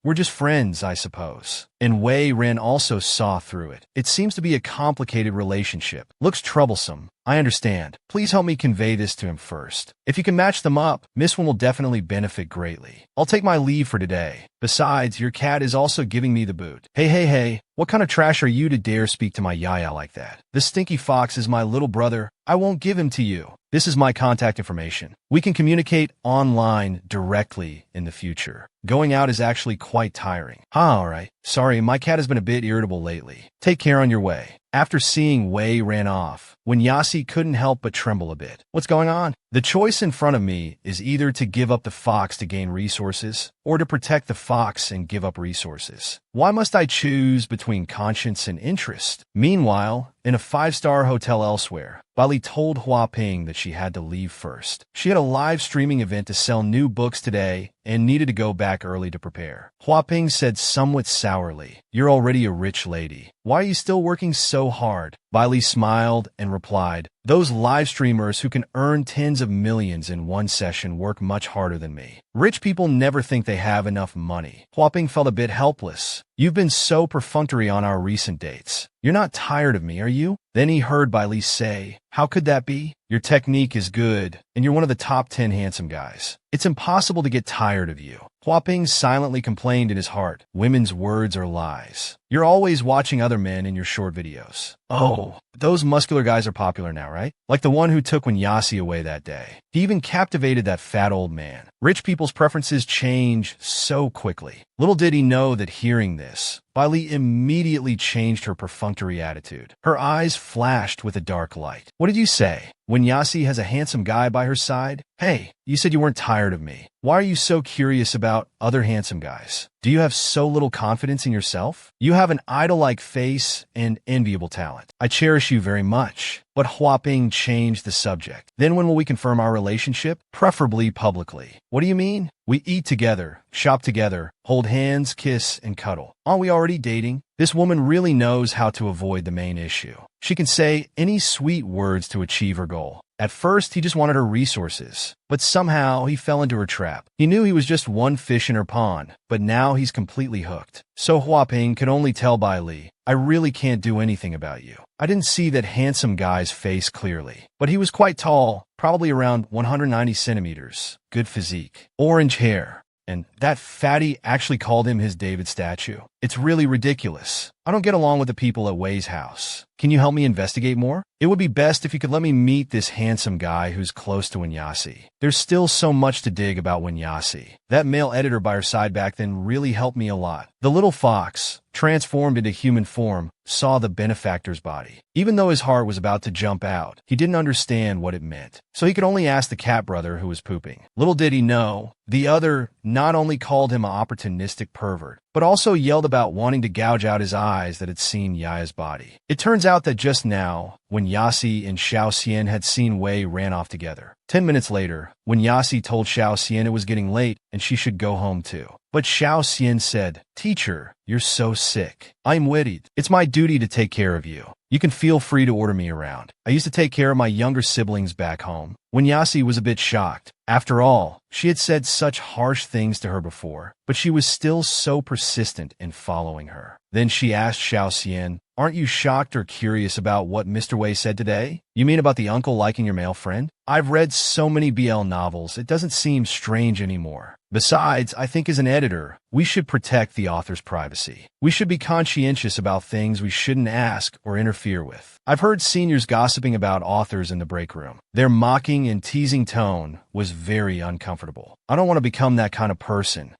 "We're just friends, I suppose." And Wei Ran also saw through it. It seems to be a complicated relationship. Looks troublesome. I understand. Please help me convey this to him first. If you can match them up, Miss One will definitely benefit greatly. I'll take my leave for today. Besides, your cat is also giving me the boot. Hey, what kind of trash are you to dare speak to my yaya like that? The stinky fox is my little brother. I won't give him to you. This is my contact information. We can communicate online directly in the future. Going out is actually quite tiring. Alright. Sorry, my cat has been a bit irritable lately. Take care on your way. After seeing Wei ran off, when Yasi couldn't help but tremble a bit. What's going on? The choice in front of me is either to give up the fox to gain resources, or to protect the fox and give up resources. Why must I choose between conscience and interest? Meanwhile, in a 5-star hotel elsewhere, Bali told Hua Ping that she had to leave first. She had a live streaming event to sell new books today and needed to go back early to prepare. Hua Ping said somewhat sourly, "You're already a rich lady. Why are you still working so hard?" Bailey smiled and replied, "Those live streamers who can earn tens of millions in one session work much harder than me. Rich people never think they have enough money." Hua Ping felt a bit helpless. "You've been so perfunctory on our recent dates. You're not tired of me, are you?" Then he heard Bailey say, "How could that be? Your technique is good, and you're one of the top 10 handsome guys. It's impossible to get tired of you." Hua Ping silently complained in his heart, "Women's words are lies. You're always watching other men in your short videos." Oh, those muscular guys are popular now, right? Like the one who took when Yasi away that day. He even captivated that fat old man. Rich people's preferences change so quickly. Little did he know that hearing this, Bailey immediately changed her perfunctory attitude. Her eyes flashed with a dark light. "What did you say? When Yasi has a handsome guy by her side? Hey, you said you weren't tired of me. Why are you so curious about other handsome guys? Do you have so little confidence in yourself? You have an idol-like face and enviable talent. I cherish you very much." But Hua Ping changed the subject. "Then when will we confirm our relationship? Preferably publicly." "What do you mean?" "We eat together, shop together, hold hands, kiss, and cuddle. Aren't we already dating?" This woman really knows how to avoid the main issue. She can say any sweet words to achieve her goal. At first, he just wanted her resources, but somehow he fell into her trap. He knew he was just one fish in her pond, but now he's completely hooked. So Huaping could only tell by Li, I really can't do anything about you. I didn't see that handsome guy's face clearly, but he was quite tall, probably around 190 centimeters, good physique, orange hair, and that fatty actually called him his David statue. It's really ridiculous. I don't get along with the people at Wei's house. Can you help me investigate more? It would be best if you could let me meet this handsome guy who's close to Winyasi. There's still so much to dig about Winyasi. That male editor by her side back then really helped me a lot. The little fox, transformed into human form, saw the benefactor's body. Even though his heart was about to jump out, he didn't understand what it meant. So he could only ask the cat brother who was pooping. Little did he know, the other not only called him an opportunistic pervert, but also yelled about wanting to gouge out his eyes that had seen Yaya's body. It turns out that just now, when Yasi and Xiao Xian had seen Wei ran off together. 10 minutes later, when Yasi told Xiao Xian it was getting late and she should go home too. But Xiao Xian said, Teacher, you're so sick. I'm worried. It's my duty to take care of you. You can feel free to order me around. I used to take care of my younger siblings back home. When Yasi was a bit shocked. After all, she had said such harsh things to her before, but she was still so persistent in following her. Then she asked Xiao Xian, aren't you shocked or curious about what Mr. Wei said today? You mean about the uncle liking your male friend? I've read so many BL novels, it doesn't seem strange anymore. Besides, I think as an editor, we should protect the author's privacy. We should be conscientious about things we shouldn't ask or interfere with. I've heard seniors gossiping about authors in the break room. Their mocking and teasing tone was very uncomfortable. I don't want to become that kind of person.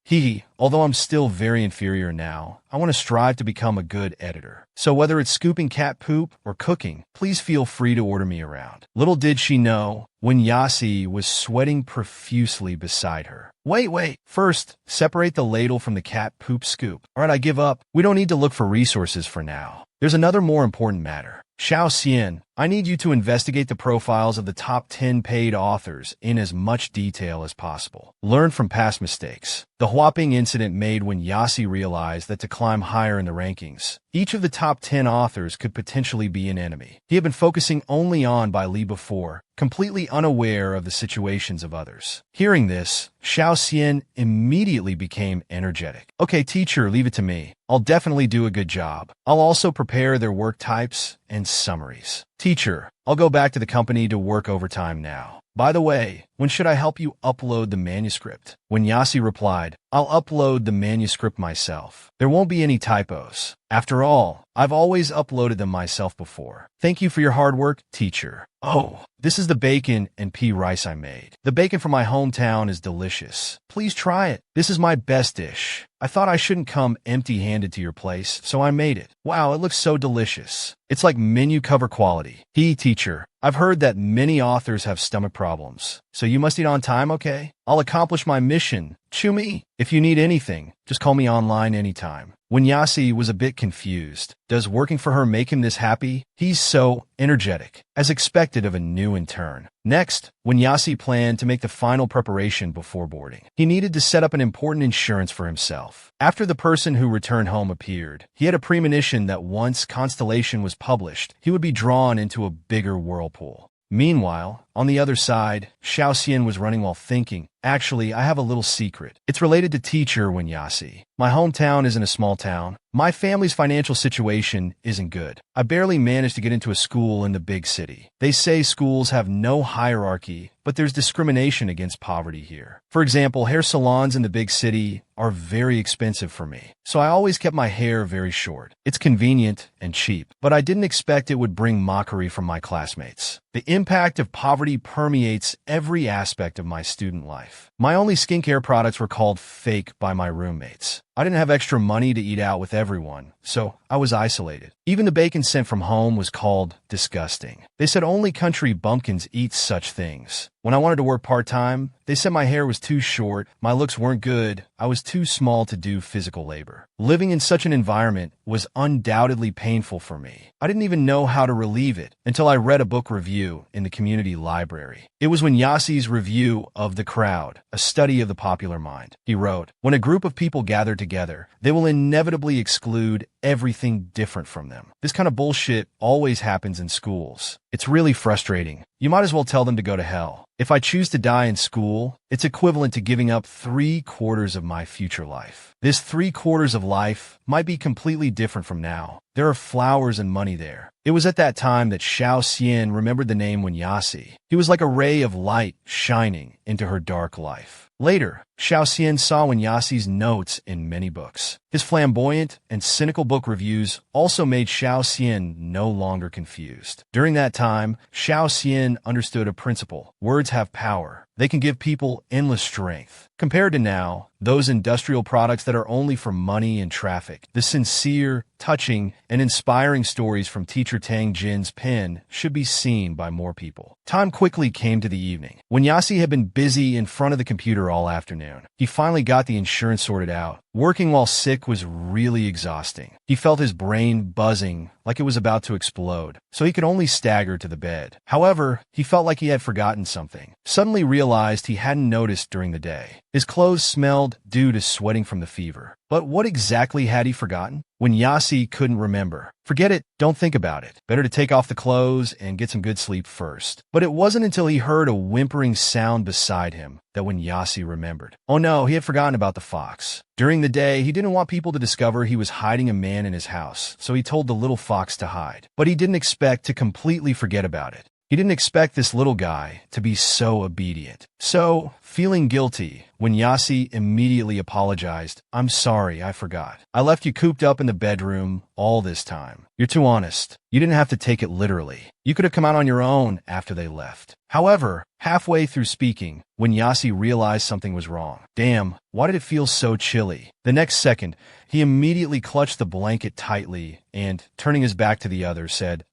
Although I'm still very inferior now, I want to strive to become a good editor. So whether it's scooping cat poop or cooking, please feel free to order me around. Little did she know, when Yasi was sweating profusely beside her. Wait. First, separate the ladle from the cat poop scoop. All right, I give up. We don't need to look for resources for now. There's another more important matter. Xiao Xian, I need you to investigate the profiles of the top 10 paid authors in as much detail as possible. Learn from past mistakes. The Huaping incident made when Yasi realized that to climb higher in the rankings, each of the top 10 authors could potentially be an enemy. He had been focusing only on Bai Li before, completely unaware of the situations of others. Hearing this, Xiao Xian immediately became energetic. Okay, teacher, leave it to me. I'll definitely do a good job. I'll also prepare their work types and summaries. Teacher, I'll go back to the company to work overtime now. By the way, when should I help you upload the manuscript? When Yasi replied, I'll upload the manuscript myself. There won't be any typos. After all, I've always uploaded them myself before. Thank you for your hard work, teacher. Oh, this is the bacon and pea rice I made. The bacon from my hometown is delicious. Please try it. This is my best dish. I thought I shouldn't come empty-handed to your place, so I made it. Wow, it looks so delicious. It's like menu cover quality. Teacher, I've heard that many authors have stomach problems, so you must eat on time, okay? I'll accomplish my mission. Chew me. If you need anything, just call me online anytime. When Yasi was a bit confused, does working for her make him this happy? He's so energetic, as expected of a new intern. Next, when Yasi planned to make the final preparation before boarding, he needed to set up an important insurance for himself. After the person who returned home appeared, he had a premonition that once Constellation was published, he would be drawn into a bigger whirlpool. Meanwhile, on the other side, Xiao Xian was running while thinking, actually, I have a little secret. It's related to teacher Winyasi. My hometown isn't a small town. My family's financial situation isn't good. I barely managed to get into a school in the big city. They say schools have no hierarchy, but there's discrimination against poverty here. For example, hair salons in the big city are very expensive for me, so I always kept my hair very short. It's convenient and cheap, but I didn't expect it would bring mockery from my classmates. The impact of poverty permeates every aspect of my student life. My only skincare products were called fake by my roommates. I didn't have extra money to eat out with everyone, so I was isolated. Even the bacon sent from home was called disgusting. They said only country bumpkins eat such things. When I wanted to work part-time, they said my hair was too short, my looks weren't good, I was too small to do physical labor. Living in such an environment was undoubtedly painful for me. I didn't even know how to relieve it until I read a book review in the community library. It was when Yasi's review of The Crowd, a study of the popular mind. He wrote, when a group of people gathered together together, they will inevitably exclude everything different from them. This kind of bullshit always happens in schools. It's really frustrating. You might as well tell them to go to hell. If I choose to die in school, it's equivalent to giving up 3/4 of my future life. This 3/4 of life might be completely different from now. There are flowers and money there. It was at that time that Xiao Xian remembered the name Wenyasi. He was like a ray of light shining into her dark life. Later, Xiao Xian saw Wenyasi's notes in many books. His flamboyant and cynical book reviews also made Xiao Xian no longer confused. During that time, Xiao Xian understood a principle. Words have power. They can give people endless strength. Compared to now, those industrial products that are only for money and traffic, the sincere, touching, and inspiring stories from teacher Tang Jin's pen should be seen by more people. Time quickly came to the evening. Wenyasi had been busy in front of the computer all afternoon. He finally got the insurance sorted out. Working while sick was really exhausting. He felt his brain buzzing like it was about to explode, so he could only stagger to the bed. However, he felt like he had forgotten something. Suddenly realized he hadn't noticed during the day. His clothes smelled due to sweating from the fever. But what exactly had he forgotten? Wenyasi couldn't remember. Forget it, don't think about it. Better to take off the clothes and get some good sleep first. But it wasn't until he heard a whimpering sound beside him that Wenyasi remembered. Oh no, he had forgotten about the fox. During the day, he didn't want people to discover he was hiding a man in his house, so he told the little fox to hide. But he didn't expect to completely forget about it. He didn't expect this little guy to be so obedient. So, feeling guilty, Wenyasi immediately apologized. I'm sorry, I forgot. I left you cooped up in the bedroom all this time. You're too honest. You didn't have to take it literally. You could have come out on your own after they left. However, halfway through speaking, Wenyasi realized something was wrong. Damn, why did it feel so chilly? The next second, he immediately clutched the blanket tightly and, turning his back to the other, said,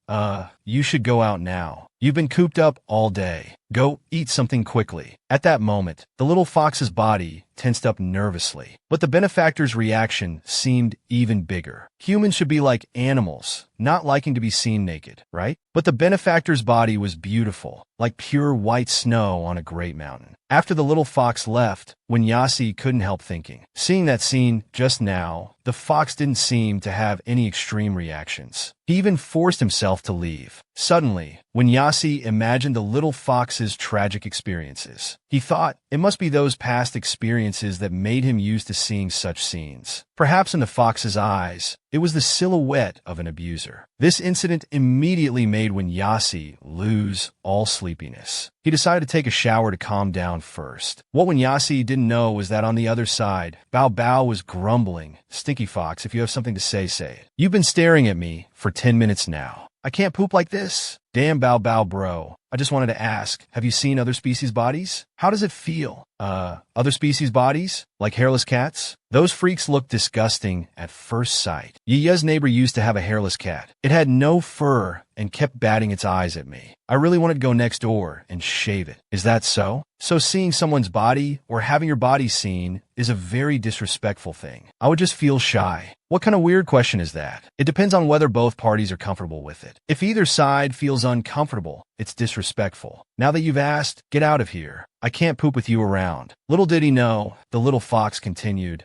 you should go out now. You've been cooped up all day. Go eat something quickly. At that moment, the little fox's body tensed up nervously, but the benefactor's reaction seemed even bigger. Humans should be like animals, not liking to be seen naked, right? But the benefactor's body was beautiful, like pure white snow on a great mountain. After the little fox left, Wenyasi couldn't help thinking. Seeing that scene just now, the fox didn't seem to have any extreme reactions. He even forced himself to leave. Suddenly, Wenyasi imagined the little fox's tragic experiences. He thought it must be those past experiences that made him used to seeing such scenes. Perhaps in the fox's eyes, it was the silhouette of an abuser. This incident immediately made Wenyasi lose all sleepiness. He decided to take a shower to calm down first. What Wenyasi didn't know was that on the other side, Bao Bao was grumbling. Stinky fox, if you have something to say, say it. You've been staring at me for 10 minutes now. I can't poop like this. Damn, Bao Bao, bro. I just wanted to ask, have you seen other species' bodies? How does it feel? Other species' bodies? Like hairless cats? Those freaks look disgusting at first sight. Yiya's neighbor used to have a hairless cat. It had no fur and kept batting its eyes at me. I really wanted to go next door and shave it. Is that so? So seeing someone's body or having your body seen is a very disrespectful thing. I would just feel shy. What kind of weird question is that? It depends on whether both parties are comfortable with it. If either side feels uncomfortable, it's disrespectful. Now that you've asked, get out of here. I can't poop with you around. Little did he know, the little fox continued.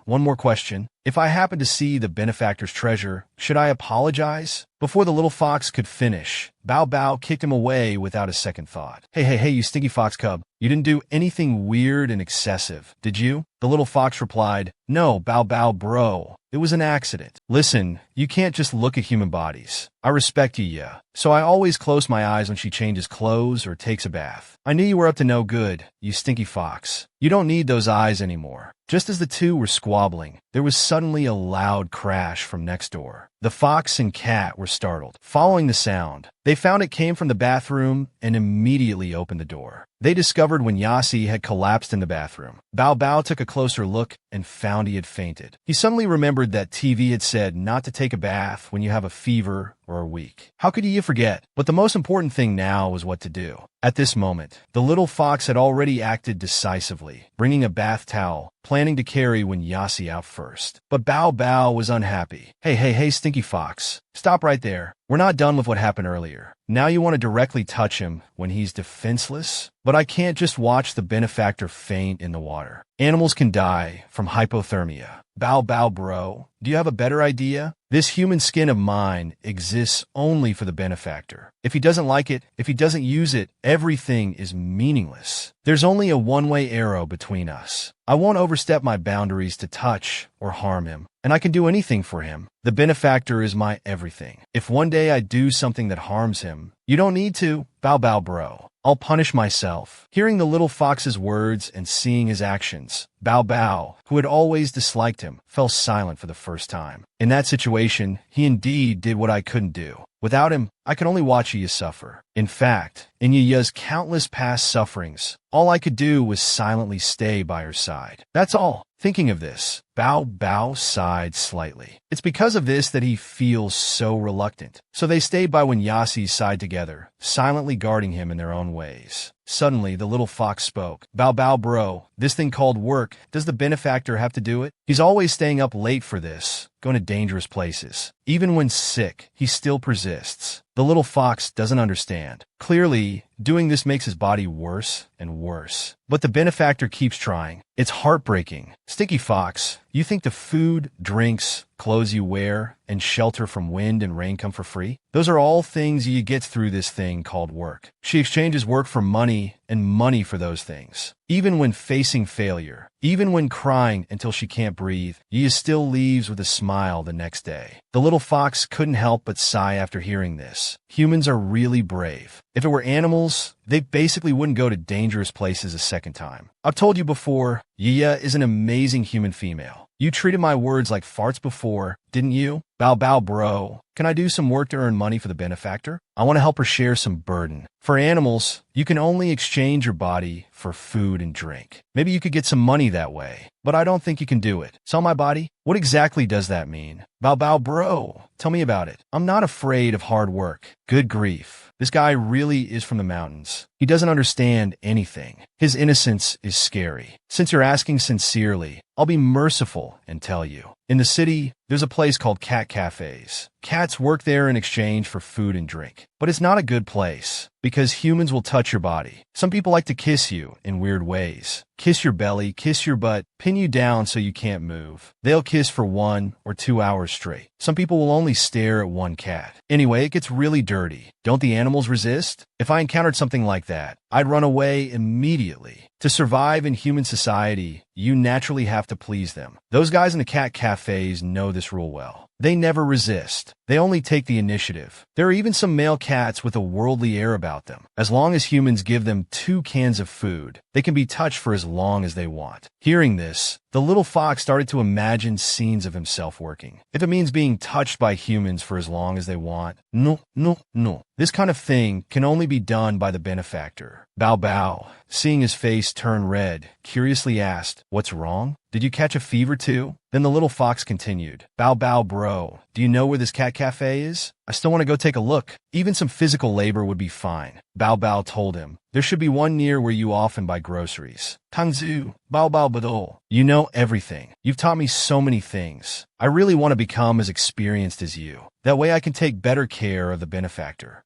One more question. If I happen to see the benefactor's treasure, should I apologize? Before the little fox could finish, Bao Bao kicked him away without a second thought. Hey, you stinky fox cub. You didn't do anything weird and excessive, did you? The little fox replied, No, Bao Bao, bro. It was an accident. Listen, you can't just look at human bodies. I respect you, yeah. So I always close my eyes when she changes clothes or takes a bath. I knew you were up to no good, you stinky fox. You don't need those eyes anymore. Just as the two were squabbling, there was suddenly a loud crash from next door. The fox and cat were startled. Following the sound, they found it came from the bathroom and immediately opened the door. They discovered Wenyasi had collapsed in the bathroom. Bao Bao took a closer look and found he had fainted. He suddenly remembered that TV had said not to take a bath when you have a fever or are weak. How could you forget? But the most important thing now was what to do. At this moment, the little fox had already acted decisively, bringing a bath towel, planning to carry Wenyasi out first. But Bao Bao was unhappy. Hey, stinky fox. Stop right there. We're not done with what happened earlier. Now you want to directly touch him when he's defenseless? But I can't just watch the benefactor faint in the water. Animals can die from hypothermia. Bow, bro. Do you have a better idea? This human skin of mine exists only for the benefactor. If he doesn't like it, if he doesn't use it, everything is meaningless. There's only a one-way arrow between us. I won't overstep my boundaries to touch or harm him, and I can do anything for him. The benefactor is my everything. If one day I do something that harms him, you don't need to. Bow, bro. I'll punish myself. Hearing the little fox's words and seeing his actions, Bow, who had always disliked him, fell silent for the first time. In that situation, he indeed did what I couldn't do. Without him, I could only watch Yiya suffer. In fact, in Yiya's countless past sufferings, all I could do was silently stay by her side. That's all. Thinking of this, Bow sighed slightly. It's because of this that he feels so reluctant. So they stayed by when Yasi's side together, silently guarding him in their own ways. Suddenly, the little fox spoke. Bow, bro. This thing called work, does the benefactor have to do it? He's always staying up late for this, going to dangerous places. Even when sick, he still persists. The little fox doesn't understand. Clearly, doing this makes his body worse and worse. But the benefactor keeps trying. It's heartbreaking. Stinky fox, you think the food, drinks, clothes you wear, and shelter from wind and rain come for free? Those are all things you get through this thing called work. She exchanges work for money and money for those things. Even when facing failure, even when crying until she can't breathe, Yiya still leaves with a smile the next day. The little fox couldn't help but sigh after hearing this. Humans are really brave. If it were animals, they basically wouldn't go to dangerous places a second time. I've told you before, Yiya is an amazing human female. You treated my words like farts before, didn't you? Bow, bro. Can I do some work to earn money for the benefactor? I want to help her share some burden. For animals, you can only exchange your body for food and drink. Maybe you could get some money that way, but I don't think you can do it. Sell my body? What exactly does that mean? Bow, bro. Tell me about it. I'm not afraid of hard work. Good grief. This guy really is from the mountains. He doesn't understand anything. His innocence is scary. Since you're asking sincerely, I'll be merciful and tell you. In the city, there's a place called cat cafes. Cats work there in exchange for food and drink. But it's not a good place, because humans will touch your body. Some people like to kiss you in weird ways. Kiss your belly, kiss your butt, pin you down so you can't move. They'll kiss for 1 or 2 hours straight. Some people will only stare at one cat. Anyway, it gets really dirty. Don't the animals resist? If I encountered something like that, I'd run away immediately. To survive in human society, you naturally have to please them. Those guys in the cat cafes know this rule well. They never resist. They only take the initiative. There are even some male cats with a worldly air about them. As long as humans give them 2 cans of food, they can be touched for as long as they want. Hearing this, the little fox started to imagine scenes of himself working. If it means being touched by humans for as long as they want, no. This kind of thing can only be done by the benefactor. Bow, seeing his face turn red, curiously asked, "What's wrong? Did you catch a fever too?" Then the little fox continued, Bow, bro. Do you know where this cat cafe is? I still want to go take a look. Even some physical labor would be fine. Bow told him, there should be one near where you often buy groceries. Tangzu, Bow Badol. You know everything. You've taught me so many things. I really want to become as experienced as you. That way I can take better care of the benefactor.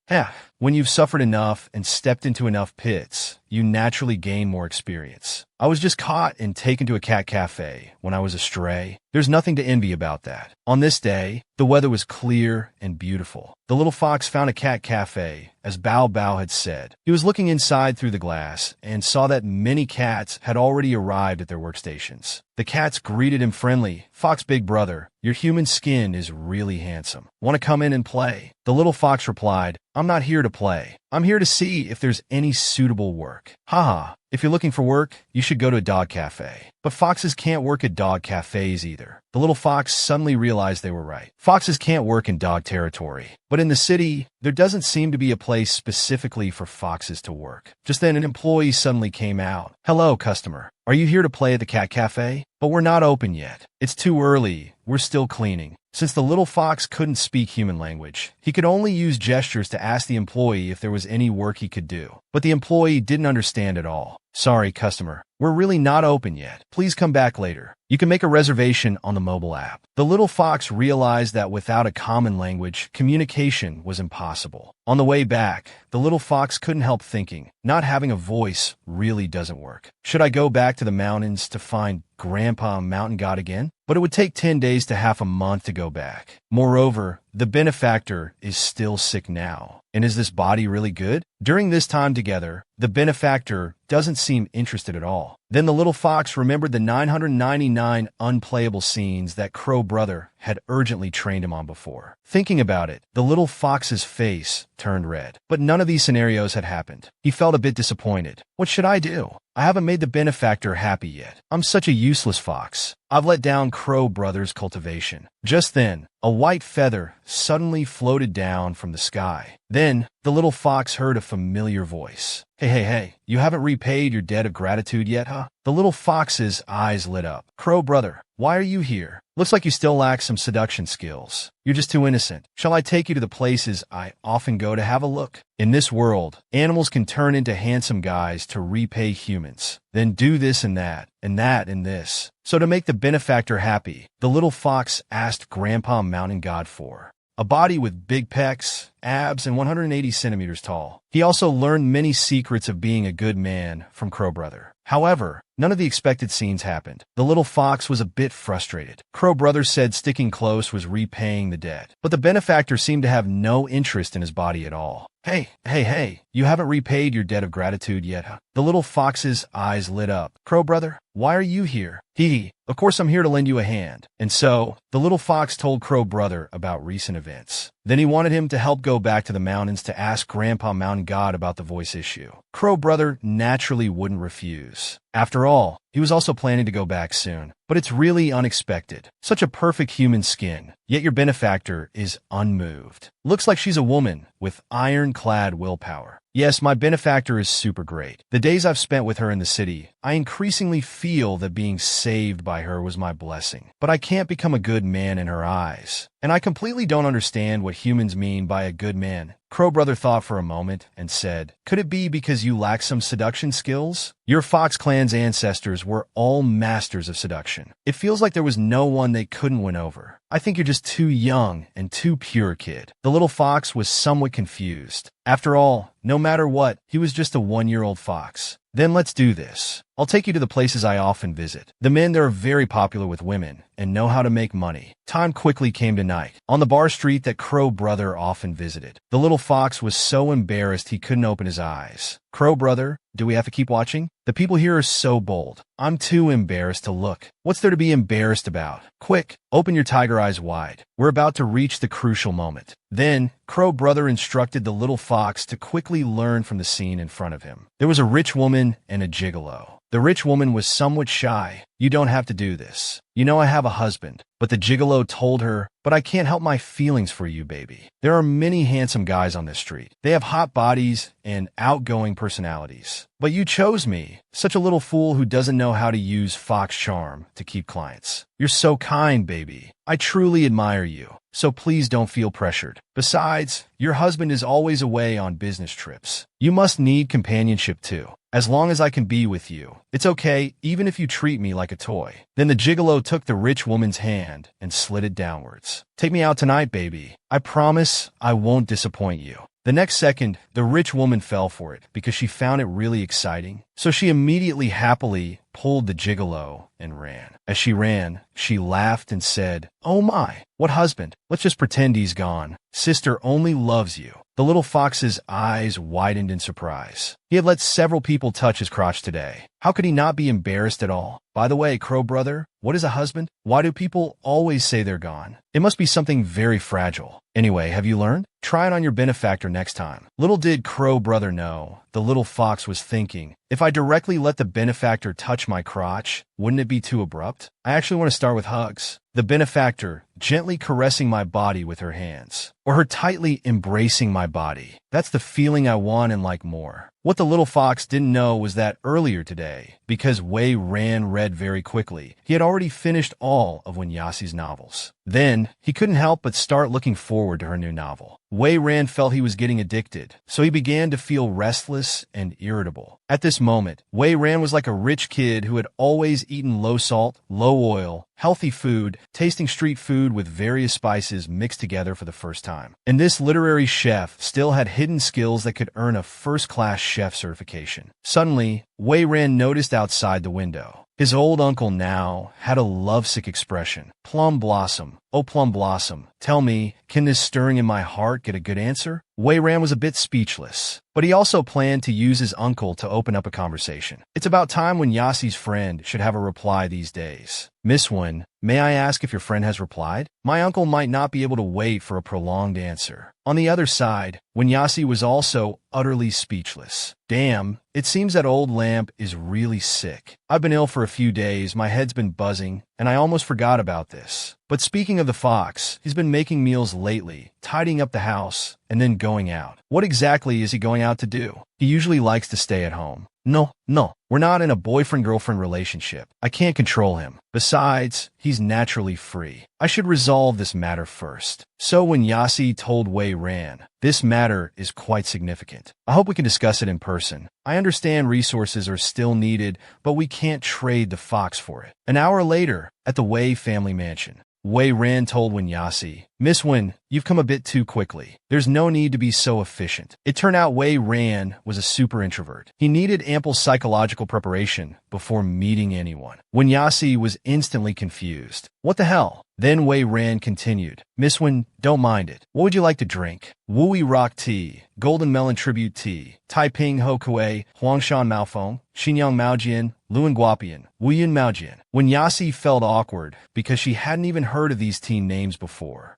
When you've suffered enough and stepped into enough pits, you naturally gain more experience. I was just caught and taken to a cat cafe when I was a stray. There's nothing to envy about that. On this day, the weather was clear and beautiful. The little fox found a cat cafe, as Bow had said. He was looking inside through the glass and saw that many cats had already arrived at their workstations. The cats greeted him friendly. Fox big brother, your human skin is really handsome. Want to come in and play? The little fox replied, I'm not here to play. I'm here to see if there's any suitable work. Haha. If you're looking for work, you should go to a dog cafe. But foxes can't work at dog cafes either. The little fox suddenly realized they were right. Foxes can't work in dog territory. But in the city, there doesn't seem to be a place specifically for foxes to work. Just then, an employee suddenly came out. Hello, customer. Are you here to play at the cat cafe? But we're not open yet. It's too early. We're still cleaning. Since the little fox couldn't speak human language, he could only use gestures to ask the employee if there was any work he could do. But the employee didn't understand at all. Sorry, customer. We're really not open yet. Please come back later. You can make a reservation on the mobile app. The little fox realized that without a common language, communication was impossible. On the way back, the little fox couldn't help thinking, not having a voice really doesn't work. Should I go back to the mountains to find Grandpa Mountain God again? But it would take 10 days to half a month to go back. Moreover, the benefactor is still sick now. And is this body really good? During this time together, the benefactor doesn't seem interested at all. Then the little fox remembered the 999 unplayable scenes that Crow Brother had urgently trained him on before. Thinking about it, the little fox's face turned red. But none of these scenarios had happened. He felt a bit disappointed. What should I do? I haven't made the benefactor happy yet. I'm such a useless fox. I've let down Crow Brother's cultivation. Just then, a white feather suddenly floated down from the sky. Then, the little fox heard a familiar voice. Hey, you haven't repaid your debt of gratitude yet, huh? The little fox's eyes lit up. Crow Brother, why are you here? Looks like you still lack some seduction skills. You're just too innocent. Shall I take you to the places I often go to have a look? In this world, animals can turn into handsome guys to repay humans, then do this and that, and that and this. So to make the benefactor happy, the little fox asked Grandpa Mountain God for a body with big pecs, abs, and 180 centimeters tall. He also learned many secrets of being a good man from Crow Brother. However, none of the expected scenes happened. The little fox was a bit frustrated. Crow Brother said sticking close was repaying the debt, but the benefactor seemed to have no interest in his body at all. Hey, you haven't repaid your debt of gratitude yet, huh? The little fox's eyes lit up. Crow Brother, why are you here? Of course I'm here to lend you a hand. And so, the little fox told Crow Brother about recent events. Then he wanted him to help go back to the mountains to ask Grandpa Mountain God about the voice issue. Crow Brother naturally wouldn't refuse. After all, he was also planning to go back soon. But it's really unexpected. Such a perfect human skin, yet your benefactor is unmoved. Looks like she's a woman with ironclad willpower. Yes, my benefactor is super great. The days I've spent with her in the city, I increasingly feel that being saved by her was my blessing. But I can't become a good man in her eyes. And I completely don't understand what humans mean by a good man. Crow Brother thought for a moment and said, could it be because you lack some seduction skills? Your Fox clan's ancestors were all masters of seduction. It feels like there was no one they couldn't win over. I think you're just too young and too pure, kid. The little fox was somewhat confused. After all, no matter what, he was just a 1-year-old fox. Then let's do this. I'll take you to the places I often visit. The men there are very popular with women and know how to make money. Time quickly came to night, on the bar street that Crow Brother often visited. The little fox was so embarrassed he couldn't open his eyes. Crow Brother, do we have to keep watching? The people here are so bold. I'm too embarrassed to look. What's there to be embarrassed about? Quick, open your tiger eyes wide. We're about to reach the crucial moment. Then, Crow Brother instructed the little fox to quickly learn from the scene in front of him. There was a rich woman and a gigolo. The rich woman was somewhat shy. You don't have to do this. You know I have a husband. But the gigolo told her, but I can't help my feelings for you, baby. There are many handsome guys on this street. They have hot bodies and outgoing personalities. But you chose me, such a little fool who doesn't know how to use fox charm to keep clients. You're so kind, baby. I truly admire you. So please don't feel pressured. Besides, your husband is always away on business trips. You must need companionship too. As long as I can be with you, it's okay even if you treat me like a toy. Then the gigolo took the rich woman's hand and slid it downwards. Take me out tonight, baby. I promise I won't disappoint you. The next second, the rich woman fell for it because she found it really exciting. So she immediately happily pulled the gigolo and ran. As she ran, she laughed and said, "Oh my, what husband? Let's just pretend he's gone. Sister only loves you." The little fox's eyes widened in surprise. He had let several people touch his crotch today. How could he not be embarrassed at all? By the way, Crow Brother, what is a husband? Why do people always say they're gone? It must be something very fragile. Anyway, have you learned? Try it on your benefactor next time. Little did Crow Brother know, the little fox was thinking, if I directly let the benefactor touch my crotch, wouldn't it be too abrupt? I actually want to start with hugs. The benefactor gently caressing my body with her hands, or her tightly embracing my body. That's the feeling I want and like more. What the little fox didn't know was that earlier today, because Wei Ran read very quickly, he had already finished all of Wen Yaxi's novels. Then, he couldn't help but start looking forward to her new novel. Wei Ran felt he was getting addicted, so he began to feel restless and irritable. At this moment, Wei Ran was like a rich kid who had always eaten low salt, low oil, healthy food, tasting street food with various spices mixed together for the first time. And this literary chef still had hidden skills that could earn a first-class chef certification. Suddenly, Wei Ran noticed outside the window. His old uncle now had a lovesick expression. Plum Blossom, oh Plum Blossom, tell me, can this stirring in my heart get a good answer? Wei Ran was a bit speechless, but he also planned to use his uncle to open up a conversation. It's about time Wen Yaxi's friend should have a reply these days. Miss Wen, may I ask if your friend has replied? My uncle might not be able to wait for a prolonged answer. On the other side, Wen Yaxi was also utterly speechless. Damn, it seems that old lamp is really sick. I've been ill for a few days, my head's been buzzing, and I almost forgot about this. But speaking of the fox, he's been making meals lately, tidying up the house, and then going out. What exactly is he going out to do? He usually likes to stay at home. No, we're not in a boyfriend-girlfriend relationship. I can't control him. Besides, he's naturally free. I should resolve this matter first. So when Yaxi told Wei Ran, this matter is quite significant. I hope we can discuss it in person. I understand resources are still needed, but we can't trade the fox for it. An hour later, at the Wei family mansion, Wei Ran told Wen Yaxi, Miss Wen, you've come a bit too quickly. There's no need to be so efficient. It turned out Wei Ran was a super introvert. He needed ample psychological preparation before meeting anyone. Wen Yaxi was instantly confused. What the hell? Then Wei Ran continued, Miss Wen, don't mind it. What would you like to drink? Wui Rock Tea, Golden Melon Tribute Tea, Taiping Ho Kue, Huangshan Maofeng, Xinyang Maojian, Luan Guapian, Wuyan Maojian. Wen Yaxi felt awkward because she hadn't even heard of these tea names before.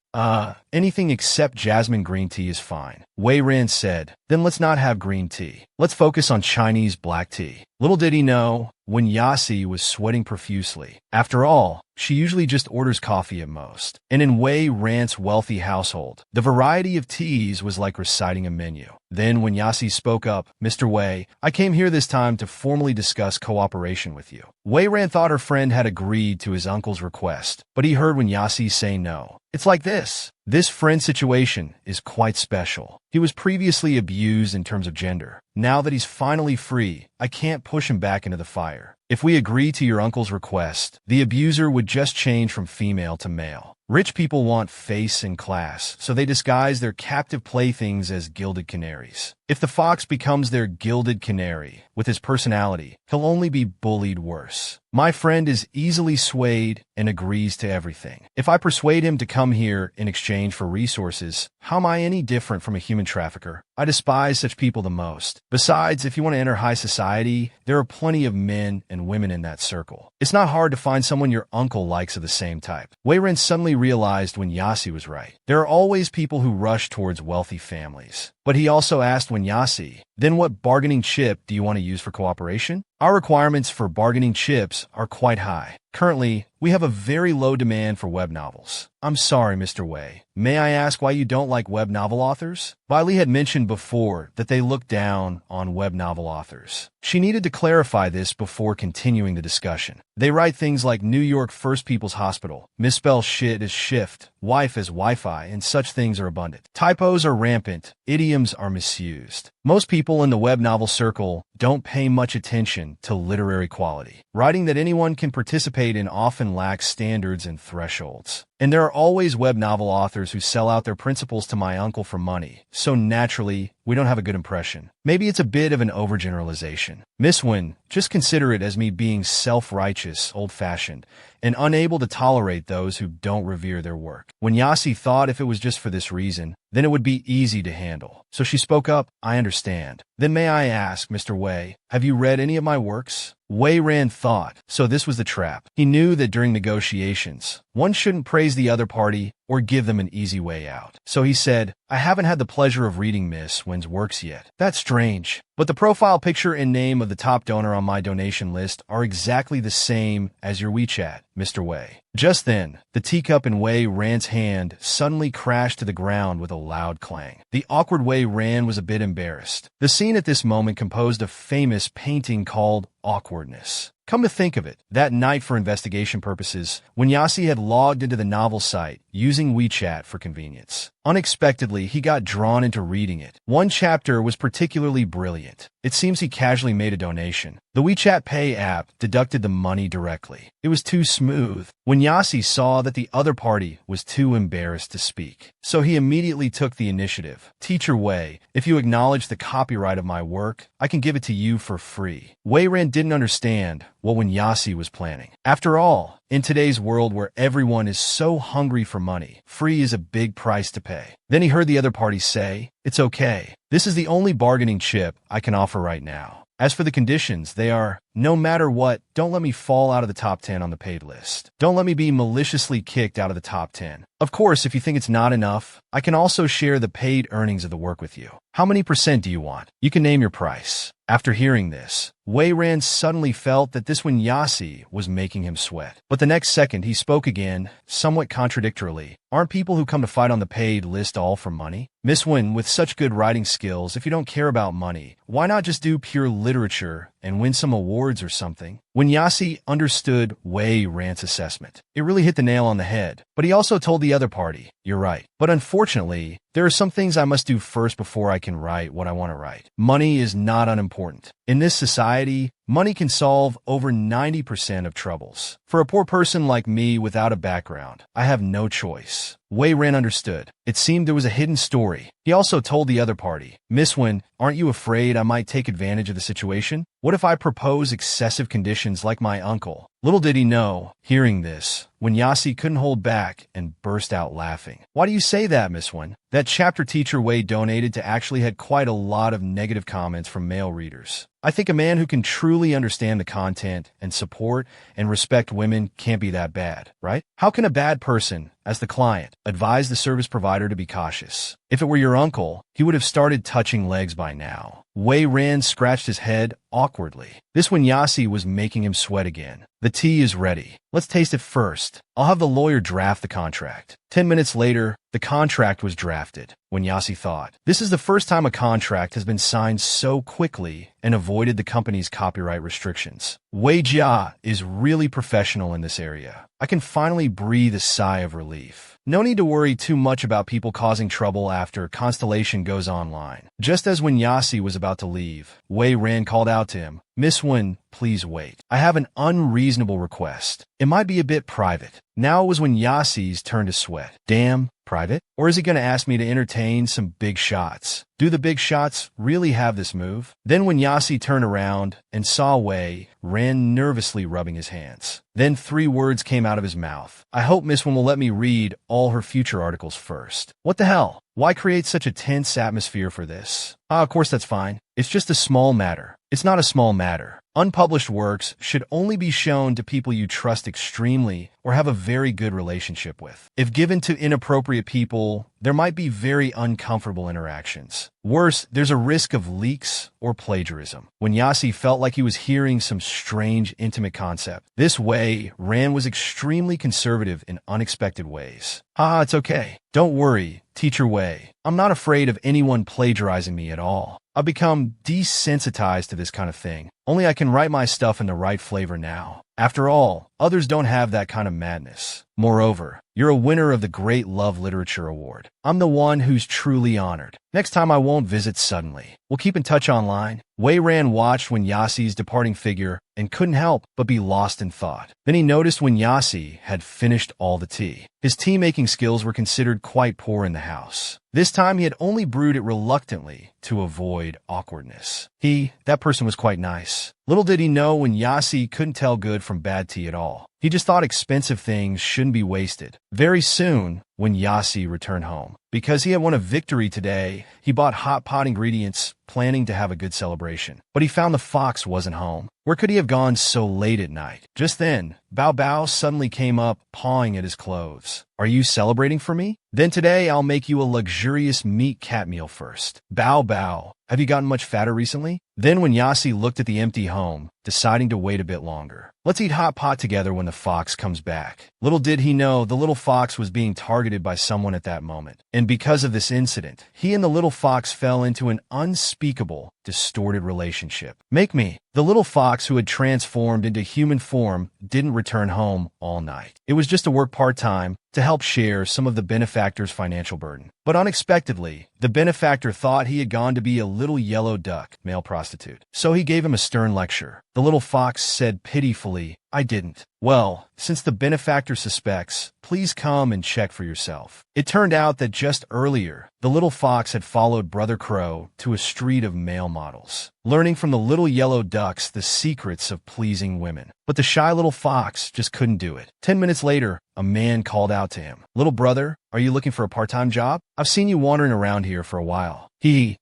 Anything except jasmine green tea is fine. Wei Ran said, then let's not have green tea. Let's focus on Chinese black tea. Little did he know, Wen Yaxi was sweating profusely. After all, she usually just orders coffee at most. And in Wei Ran's wealthy household, the variety of teas was like reciting a menu. Then when Yaxi spoke up, Mr. Wei, I came here this time to formally discuss cooperation with you. Wei Ran thought her friend had agreed to his uncle's request, but he heard Wen Yaxi say no. It's like this. This friend situation is quite special. He was previously abused in terms of gender. Now that he's finally free, I can't push him back into the fire. If we agree to your uncle's request, the abuser would just change from female to male. Rich people want face and class, so they disguise their captive playthings as gilded canaries. If the fox becomes their gilded canary, with his personality, he'll only be bullied worse. My friend is easily swayed and agrees to everything. If I persuade him to come here in exchange for resources, how am I any different from a human trafficker? I despise such people the most. Besides, if you want to enter high society, there are plenty of men and women in that circle. It's not hard to find someone your uncle likes of the same type. Wei Ran suddenly realized Wen Yaxi was right. There are always people who rush towards wealthy families. But he also asked Wen Yaxi, then what bargaining chip do you want to use for cooperation? Our requirements for bargaining chips are quite high. Currently, we have a very low demand for web novels. I'm sorry, Mr. Wei. May I ask why you don't like web novel authors? Bailey had mentioned before that they look down on web novel authors. She needed to clarify this before continuing the discussion. They write things like New York First People's Hospital, misspell shit as shift, wife as Wi-Fi, and such things are abundant. Typos are rampant, idioms are misused. Most people in the web novel circle don't pay much attention to literary quality. Writing that anyone can participate in often lacks standards and thresholds. And there are always web novel authors who sell out their principles to my uncle for money, so naturally, we don't have a good impression. Maybe it's a bit of an overgeneralization. Miss Wen, just consider it as me being self-righteous, old-fashioned, and unable to tolerate those who don't revere their work. When Yaxi thought if it was just for this reason, then it would be easy to handle. So she spoke up, I understand. Then may I ask, Mr. Wei, have you read any of my works? Wei Ran thought, so this was the trap. He knew that during negotiations, one shouldn't praise the other party or give them an easy way out. So he said, I haven't had the pleasure of reading Miss Wen's works yet. That's strange. But the profile picture and name of the top donor on my donation list are exactly the same as your WeChat, Mr. Wei. Just then, the teacup in Wei Ran's hand suddenly crashed to the ground with a loud clang. The awkward Wei Ran was a bit embarrassed. The scene at this moment composed a famous painting called Awkwardness. Come to think of it, that night for investigation purposes, when Yasi had logged into the novel site using WeChat for convenience. Unexpectedly, he got drawn into reading it. One chapter was particularly brilliant. It seems he casually made a donation. The WeChat Pay app deducted the money directly. It was too smooth. When Yasi saw that the other party was too embarrassed to speak, so he immediately took the initiative. Teacher Wei, if you acknowledge the copyright of my work, I can give it to you for free. Wei Ran didn't understand what Yasi was planning. After all, in today's world where everyone is so hungry for money, free is a big price to pay. Then he heard the other party say, "It's okay. This is the only bargaining chip I can offer right now. As for the conditions, they are, no matter what, don't let me fall out of the top 10 on the paid list. Don't let me be maliciously kicked out of the top 10. Of course, if you think it's not enough, I can also share the paid earnings of the work with you. How many % do you want? You can name your price." After hearing this, Wei Ran suddenly felt that this one Yasi was making him sweat. But the next second he spoke again, somewhat contradictorily. "Aren't people who come to fight on the paid list all for money? Miss Wen, with such good writing skills, if you don't care about money, why not just do pure literature and win some awards or something?" When Yasi understood Wei Ran's assessment, it really hit the nail on the head. But he also told the other party, "You're right. But unfortunately, there are some things I must do first before I can write what I want to write. Money is not unimportant. In this society, money can solve over 90% of troubles. For a poor person like me without a background, I have no choice." Wei Ran understood. It seemed there was a hidden story. He also told the other party, "Miss Wen, aren't you afraid I might take advantage of the situation? What if I propose excessive conditions like my uncle?" Little did he know, hearing this, when Yasi couldn't hold back and burst out laughing. "Why do you say that, Miss Wen?" That chapter Teacher Wei donated to actually had quite a lot of negative comments from male readers. I think a man who can truly understand the content and support and respect women can't be that bad, right? How can a bad person, as the client, advise the service provider to be cautious? If it were your uncle, he would have started touching legs by now. Wei Ran scratched his head awkwardly. This one Yasi was making him sweat again. "The tea is ready. Let's taste it first. I'll have the lawyer draft the contract." 10 minutes later, the contract was drafted. When Yasi thought, this is the first time a contract has been signed so quickly and avoided the company's copyright restrictions. Wei Jia is really professional in this area. I can finally breathe a sigh of relief. No need to worry too much about people causing trouble after Constellation goes online. Just as when Yasi was about to leave, Wei Ran called out to him, "Miss Wen, please wait. I have an unreasonable request. It might be a bit private." Now it was when Yasi's turn to sweat. Damn, private? Or is he going to ask me to entertain some big shots? Do the big shots really have this move? Then when Yasi turned around and saw Wei Ran nervously rubbing his hands, then 3 words came out of his mouth. "I hope Miss Wen will let me read all her future articles first." What the hell? Why create such a tense atmosphere for this? Of course that's fine. It's just a small matter. It's not a small matter. Unpublished works should only be shown to people you trust extremely or have a very good relationship with. If given to inappropriate people, there might be very uncomfortable interactions. Worse, there's a risk of leaks or plagiarism. When Yasi felt like he was hearing some strange, intimate concept, this Wei Ran was extremely conservative in unexpected ways. It's okay. Don't worry, Teacher Wei. I'm not afraid of anyone plagiarizing me at all. I've become desensitized to this kind of thing. Only I can write my stuff in the right flavor now. After all, others don't have that kind of madness. Moreover, you're a winner of the Great Love Literature Award. I'm the one who's truly honored. Next time I won't visit suddenly. We'll keep in touch online. Wei Ran watched when Yasi's departing figure and couldn't help but be lost in thought. Then he noticed when Yasi had finished all the tea. His tea-making skills were considered quite poor in the house. This time he had only brewed it reluctantly to avoid awkwardness. That person was quite nice. Little did he know when Yasi couldn't tell good from bad tea at all. He just thought expensive things shouldn't be wasted. Very soon, when Yasi returned home, because he had won a victory today, he bought hot pot ingredients, planning to have a good celebration. But he found the fox wasn't home. Where could he have gone so late at night? Just then, Bao Bao suddenly came up, pawing at his clothes. Are you celebrating for me? Then today I'll make you a luxurious meat cat meal first. Bao Bao, have you gotten much fatter recently? Then when Yasi looked at the empty home, deciding to wait a bit longer. Let's eat hot pot together when the fox comes back. Little did he know the little fox was being targeted by someone at that moment. And because of this incident, he and the little fox fell into an unspeakable, distorted relationship. Make me. The little fox who had transformed into human form didn't return home all night. It was just to work part-time to help share some of the benefactor's financial burden. But unexpectedly, the benefactor thought he had gone to be a little yellow duck, male prostitute. So he gave him a stern lecture. The little fox said pitifully, I didn't. Well, since the benefactor suspects, please come and check for yourself. It turned out that just earlier, the little fox had followed Brother Crow to a street of male models, learning from the little yellow ducks the secrets of pleasing women. But the shy little fox just couldn't do it. 10 minutes later, a man called out to him. Little brother, are you looking for a part-time job? I've seen you wandering around here for a while.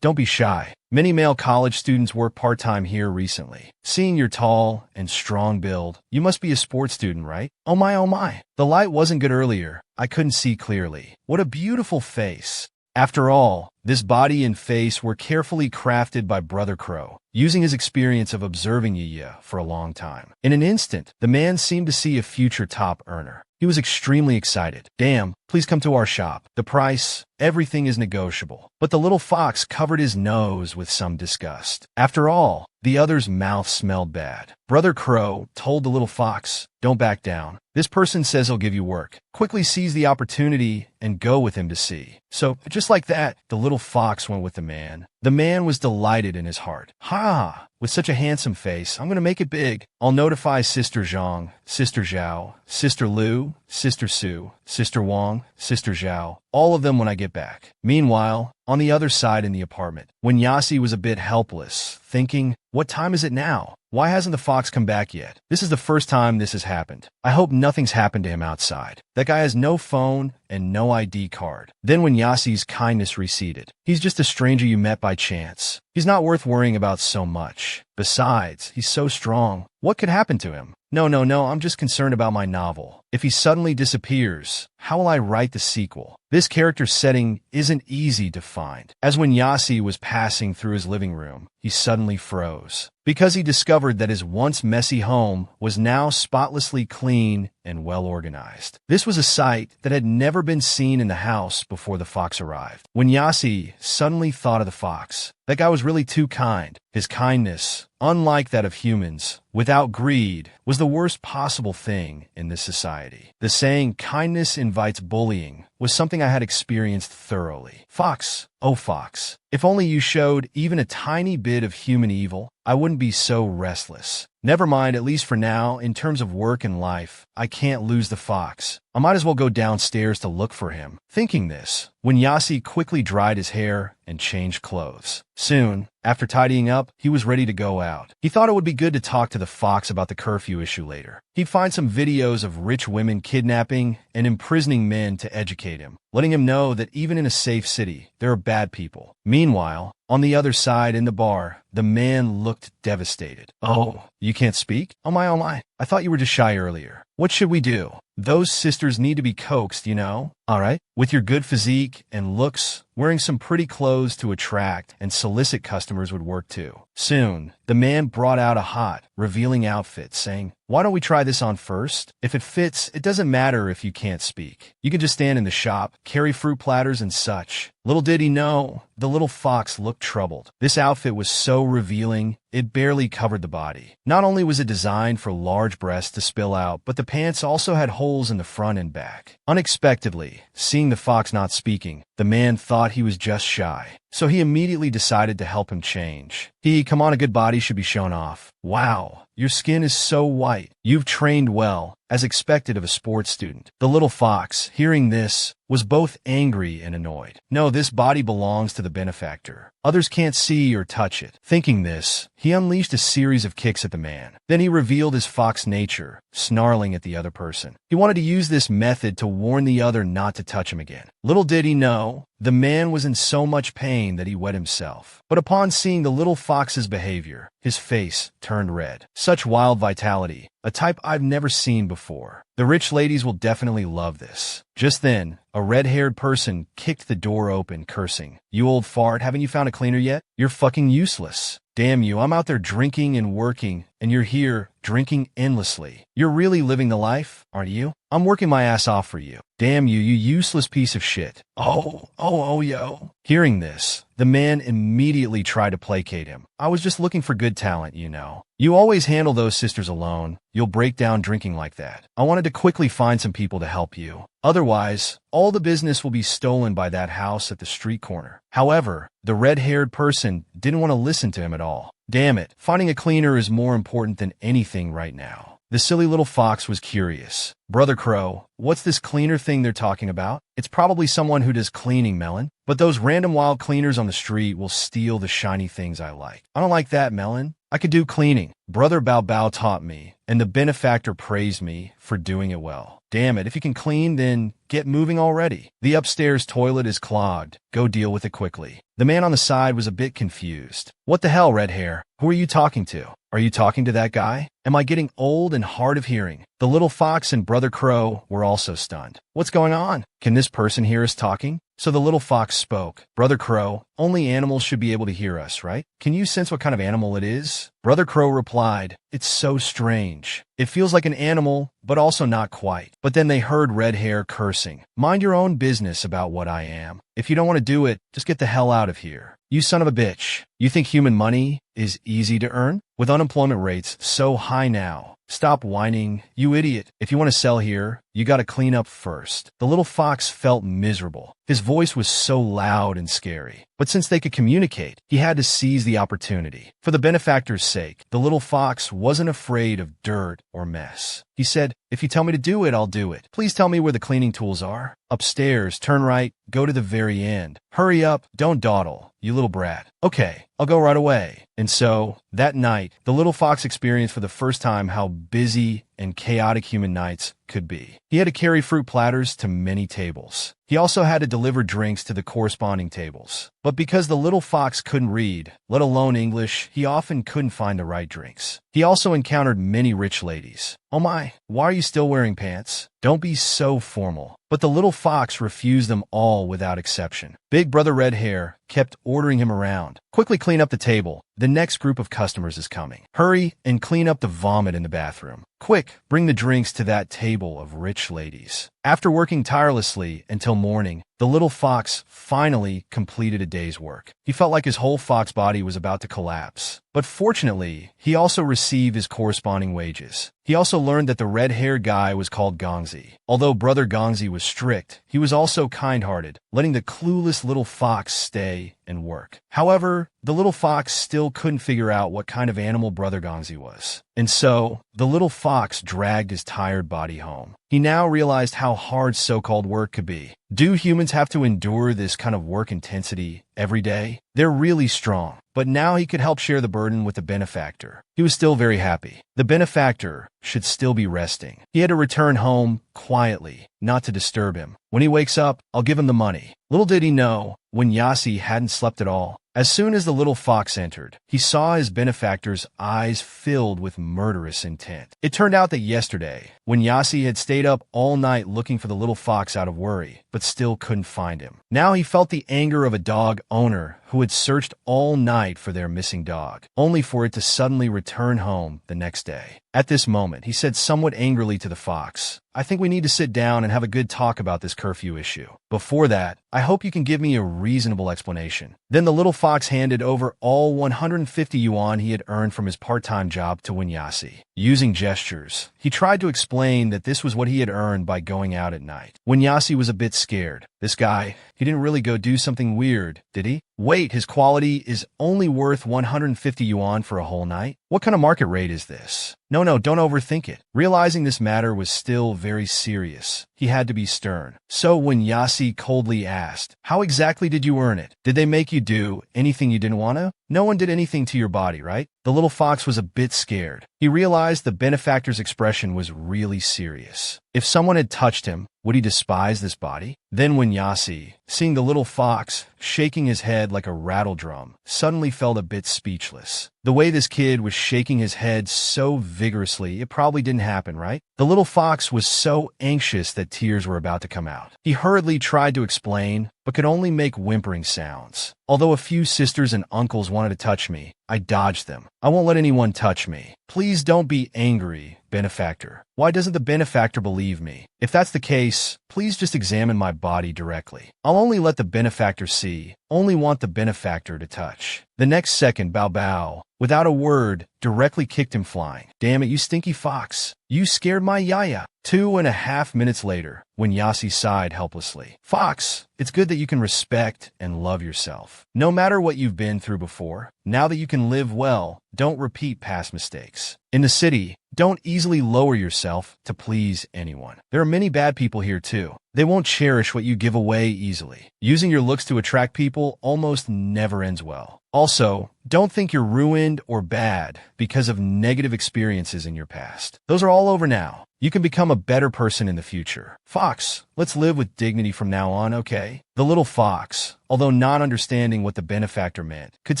Don't be shy. Many male college students work part-time here recently. Seeing your tall and strong build, you must be a sports student, right? Oh my, oh my. The light wasn't good earlier. I couldn't see clearly. What a beautiful face. After all, this body and face were carefully crafted by Brother Crow, using his experience of observing Yiya for a long time. In an instant, the man seemed to see a future top earner. He was extremely excited. Damn, please come to our shop. The price, everything is negotiable. But the little fox covered his nose with some disgust. After all, the other's mouth smelled bad. Brother Crow told the little fox, don't back down. This person says he'll give you work. Quickly seize the opportunity and go with him to see. So, just like that, the little fox went with the man. The man was delighted in his heart. Ha! With such a handsome face, I'm going to make it big. I'll notify Sister Zhang, Sister Zhao, Sister Lu, Sister Su, Sister Wang, Sister Zhao, all of them when I get back. Meanwhile, on the other side in the apartment, when Yasi was a bit helpless, thinking, what time is it now? Why hasn't the fox come back yet? This is the first time this has happened. I hope nothing's happened to him outside. That guy has no phone and no ID card. Then when Yasi's kindness receded, he's just a stranger you met by chance. He's not worth worrying about so much. Besides, he's so strong. What could happen to him? No, I'm just concerned about my novel. If he suddenly disappears, how will I write the sequel? This character setting isn't easy to find. As when Yasi was passing through his living room, he suddenly froze, because he discovered that his once messy home was now spotlessly clean and well organized. This was a sight that had never been seen in the house before the fox arrived. When Yasi suddenly thought of the fox, that guy was really too kind. His kindness, unlike that of humans, without greed, was the worst possible thing in this society. The saying, kindness invites bullying, was something I had experienced thoroughly. Fox, oh fox, if only you showed even a tiny bit of human evil, I wouldn't be so restless. Never mind, at least for now, in terms of work and life, I can't lose the fox. I might as well go downstairs to look for him. Thinking this, when Yasi quickly dried his hair and changed clothes. Soon, after tidying up, he was ready to go out. He thought it would be good to talk to the fox about the curfew issue later. He'd find some videos of rich women kidnapping and imprisoning men to educate him, letting him know that even in a safe city, there are bad people. Meanwhile, on the other side in the bar, the man looked devastated. Oh, you can't speak? Oh my. I thought you were just shy earlier. What should we do? Those sisters need to be coaxed, you know? All right, with your good physique and looks, wearing some pretty clothes to attract and solicit customers would work too. Soon, the man brought out a hot, revealing outfit, saying, why don't we try this on first? If it fits, it doesn't matter if you can't speak. You can just stand in the shop, carry fruit platters and such. Little did he know, the little fox looked troubled. This outfit was so revealing, it barely covered the body. Not only was it designed for large breasts to spill out, but the pants also had holes in the front and back. Unexpectedly, seeing the fox not speaking, the man thought he was just shy. So he immediately decided to help him change. Come on, a good body should be shown off. Wow, your skin is so white. You've trained well, as expected of a sports student. The little fox, hearing this, was both angry and annoyed. No, this body belongs to the benefactor. Others can't see or touch it. Thinking this, he unleashed a series of kicks at the man. Then he revealed his fox nature, snarling at the other person. He wanted to use this method to warn the other not to touch him again. Little did he know, the man was in so much pain that he wet himself. But upon seeing the little fox's behavior, his face turned red. Such wild vitality, a type I've never seen before. The rich ladies will definitely love this. Just then, a red-haired person kicked the door open, cursing. You old fart, haven't you found a cleaner yet? You're fucking useless. Damn you, I'm out there drinking and working, and you're here, drinking endlessly. You're really living the life, aren't you? I'm working my ass off for you. Damn you, you useless piece of shit. Yo. Hearing this, the man immediately tried to placate him. I was just looking for good talent, you know. You always handle those sisters alone. You'll break down drinking like that. I wanted to quickly find some people to help you. Otherwise, all the business will be stolen by that house at the street corner. However, the red-haired person didn't want to listen to him at all. Damn it, finding a cleaner is more important than anything right now. The silly little fox was curious. Brother Crow, what's this cleaner thing they're talking about? It's probably someone who does cleaning, Melon. But those random wild cleaners on the street will steal the shiny things I like. I don't like that, Melon. I could do cleaning. Brother Bao Bao taught me, and the benefactor praised me for doing it well. Damn it, if you can clean, then get moving already. The upstairs toilet is clogged. Go deal with it quickly. The man on the side was a bit confused. What the hell, red hair? Who are you talking to? Are you talking to that guy? Am I getting old and hard of hearing? The little fox and Brother Crow were also stunned. What's going on? Can this person hear us talking? So the little fox spoke. Brother Crow, only animals should be able to hear us, right? Can you sense what kind of animal it is? Brother Crow replied, it's so strange. It feels like an animal, but also not quite. But then they heard Red Hair cursing. Mind your own business about what I am. If you don't want to do it, just get the hell out of here. You son of a bitch. You think human money is easy to earn? With unemployment rates so high now. Stop whining, you idiot. If you want to sell here, you gotta clean up first. The little fox felt miserable. His voice was so loud and scary. But since they could communicate, he had to seize the opportunity. For the benefactor's sake, the little fox wasn't afraid of dirt or mess. He said, if you tell me to do it, I'll do it. Please tell me where the cleaning tools are. Upstairs, turn right, go to the very end. Hurry up, don't dawdle, you little brat. Okay, I'll go right away. And so, that night, the little fox experienced for the first time how busy and chaotic human nights could be. He had to carry fruit platters to many tables. He also had to deliver drinks to the corresponding tables. But because the little fox couldn't read, let alone English, he often couldn't find the right drinks. He also encountered many rich ladies. Oh my, why are you still wearing pants? Don't be so formal. But the little fox refused them all without exception. Big Brother Red Hair kept ordering him around. Quickly clean up the table. The next group of customers is coming. Hurry and clean up the vomit in the bathroom. Quick, bring the drinks to that table of rich ladies. After working tirelessly until morning, the little fox finally completed a day's work. He felt like his whole fox body was about to collapse. But fortunately, he also received his corresponding wages. He also learned that the red-haired guy was called Gongzi. Although Brother Gongzi was strict, he was also kind-hearted, letting the clueless little fox stay and work. However, the little fox still couldn't figure out what kind of animal Brother Gongzi was. And so, the little fox dragged his tired body home. He now realized how hard so-called work could be. Do humans have to endure this kind of work intensity every day? They're really strong. But now he could help share the burden with the benefactor. He was still very happy. The benefactor should still be resting. He had to return home quietly, not to disturb him. When he wakes up, I'll give him the money. Little did he know, when Yasi hadn't slept at all, as soon as the little fox entered, he saw his benefactor's eyes filled with murderous intent. It turned out that yesterday, when Yasi had stayed up all night looking for the little fox out of worry, but still couldn't find him. Now he felt the anger of a dog owner who had searched all night for their missing dog, only for it to suddenly return home the next day. At this moment, he said somewhat angrily to the fox, I think we need to sit down and have a good talk about this curfew issue. Before that, I hope you can give me a reasonable explanation. Then the little fox handed over all 150 yuan he had earned from his part-time job to Winyasi. Using gestures, he tried to explain that this was what he had earned by going out at night. Winyasi was a bit scared, This guy, he didn't really go do something weird, did he? Wait, his quality is only worth 150 yuan for a whole night? What kind of market rate is this? No, don't overthink it. Realizing this matter was still very serious, he had to be stern. So when Yasi coldly asked, "How exactly did you earn it? Did they make you do anything you didn't want to?" No one did anything to your body, right? The little fox was a bit scared. He realized the benefactor's expression was really serious. If someone had touched him, would he despise this body? Then when Yasi, seeing the little fox shaking his head like a rattle drum, suddenly felt a bit speechless. The way this kid was shaking his head so vigorously, it probably didn't happen, right? The little fox was so anxious that tears were about to come out. He hurriedly tried to explain, but could only make whimpering sounds. Although a few sisters and uncles wanted to touch me, I dodged them. I won't let anyone touch me. Please don't be angry, benefactor. Why doesn't the benefactor believe me? If that's the case, please just examine my body directly. I'll only let the benefactor see, only want the benefactor to touch. The next second, Bao, without a word, directly kicked him flying. Damn it, you stinky fox. You scared my yaya. 2.5 minutes later, when Yasi sighed helplessly. Fox, it's good that you can respect and love yourself. No matter what you've been through before, now that you can live well, don't repeat past mistakes. In the city, don't easily lower yourself to please anyone. There are many bad people here too. They won't cherish what you give away easily. Using your looks to attract people almost never ends well. Also, don't think you're ruined or bad because of negative experiences in your past. Those are all over now. You can become a better person in the future. Fox, let's live with dignity from now on, okay? The little fox, although not understanding what the benefactor meant, could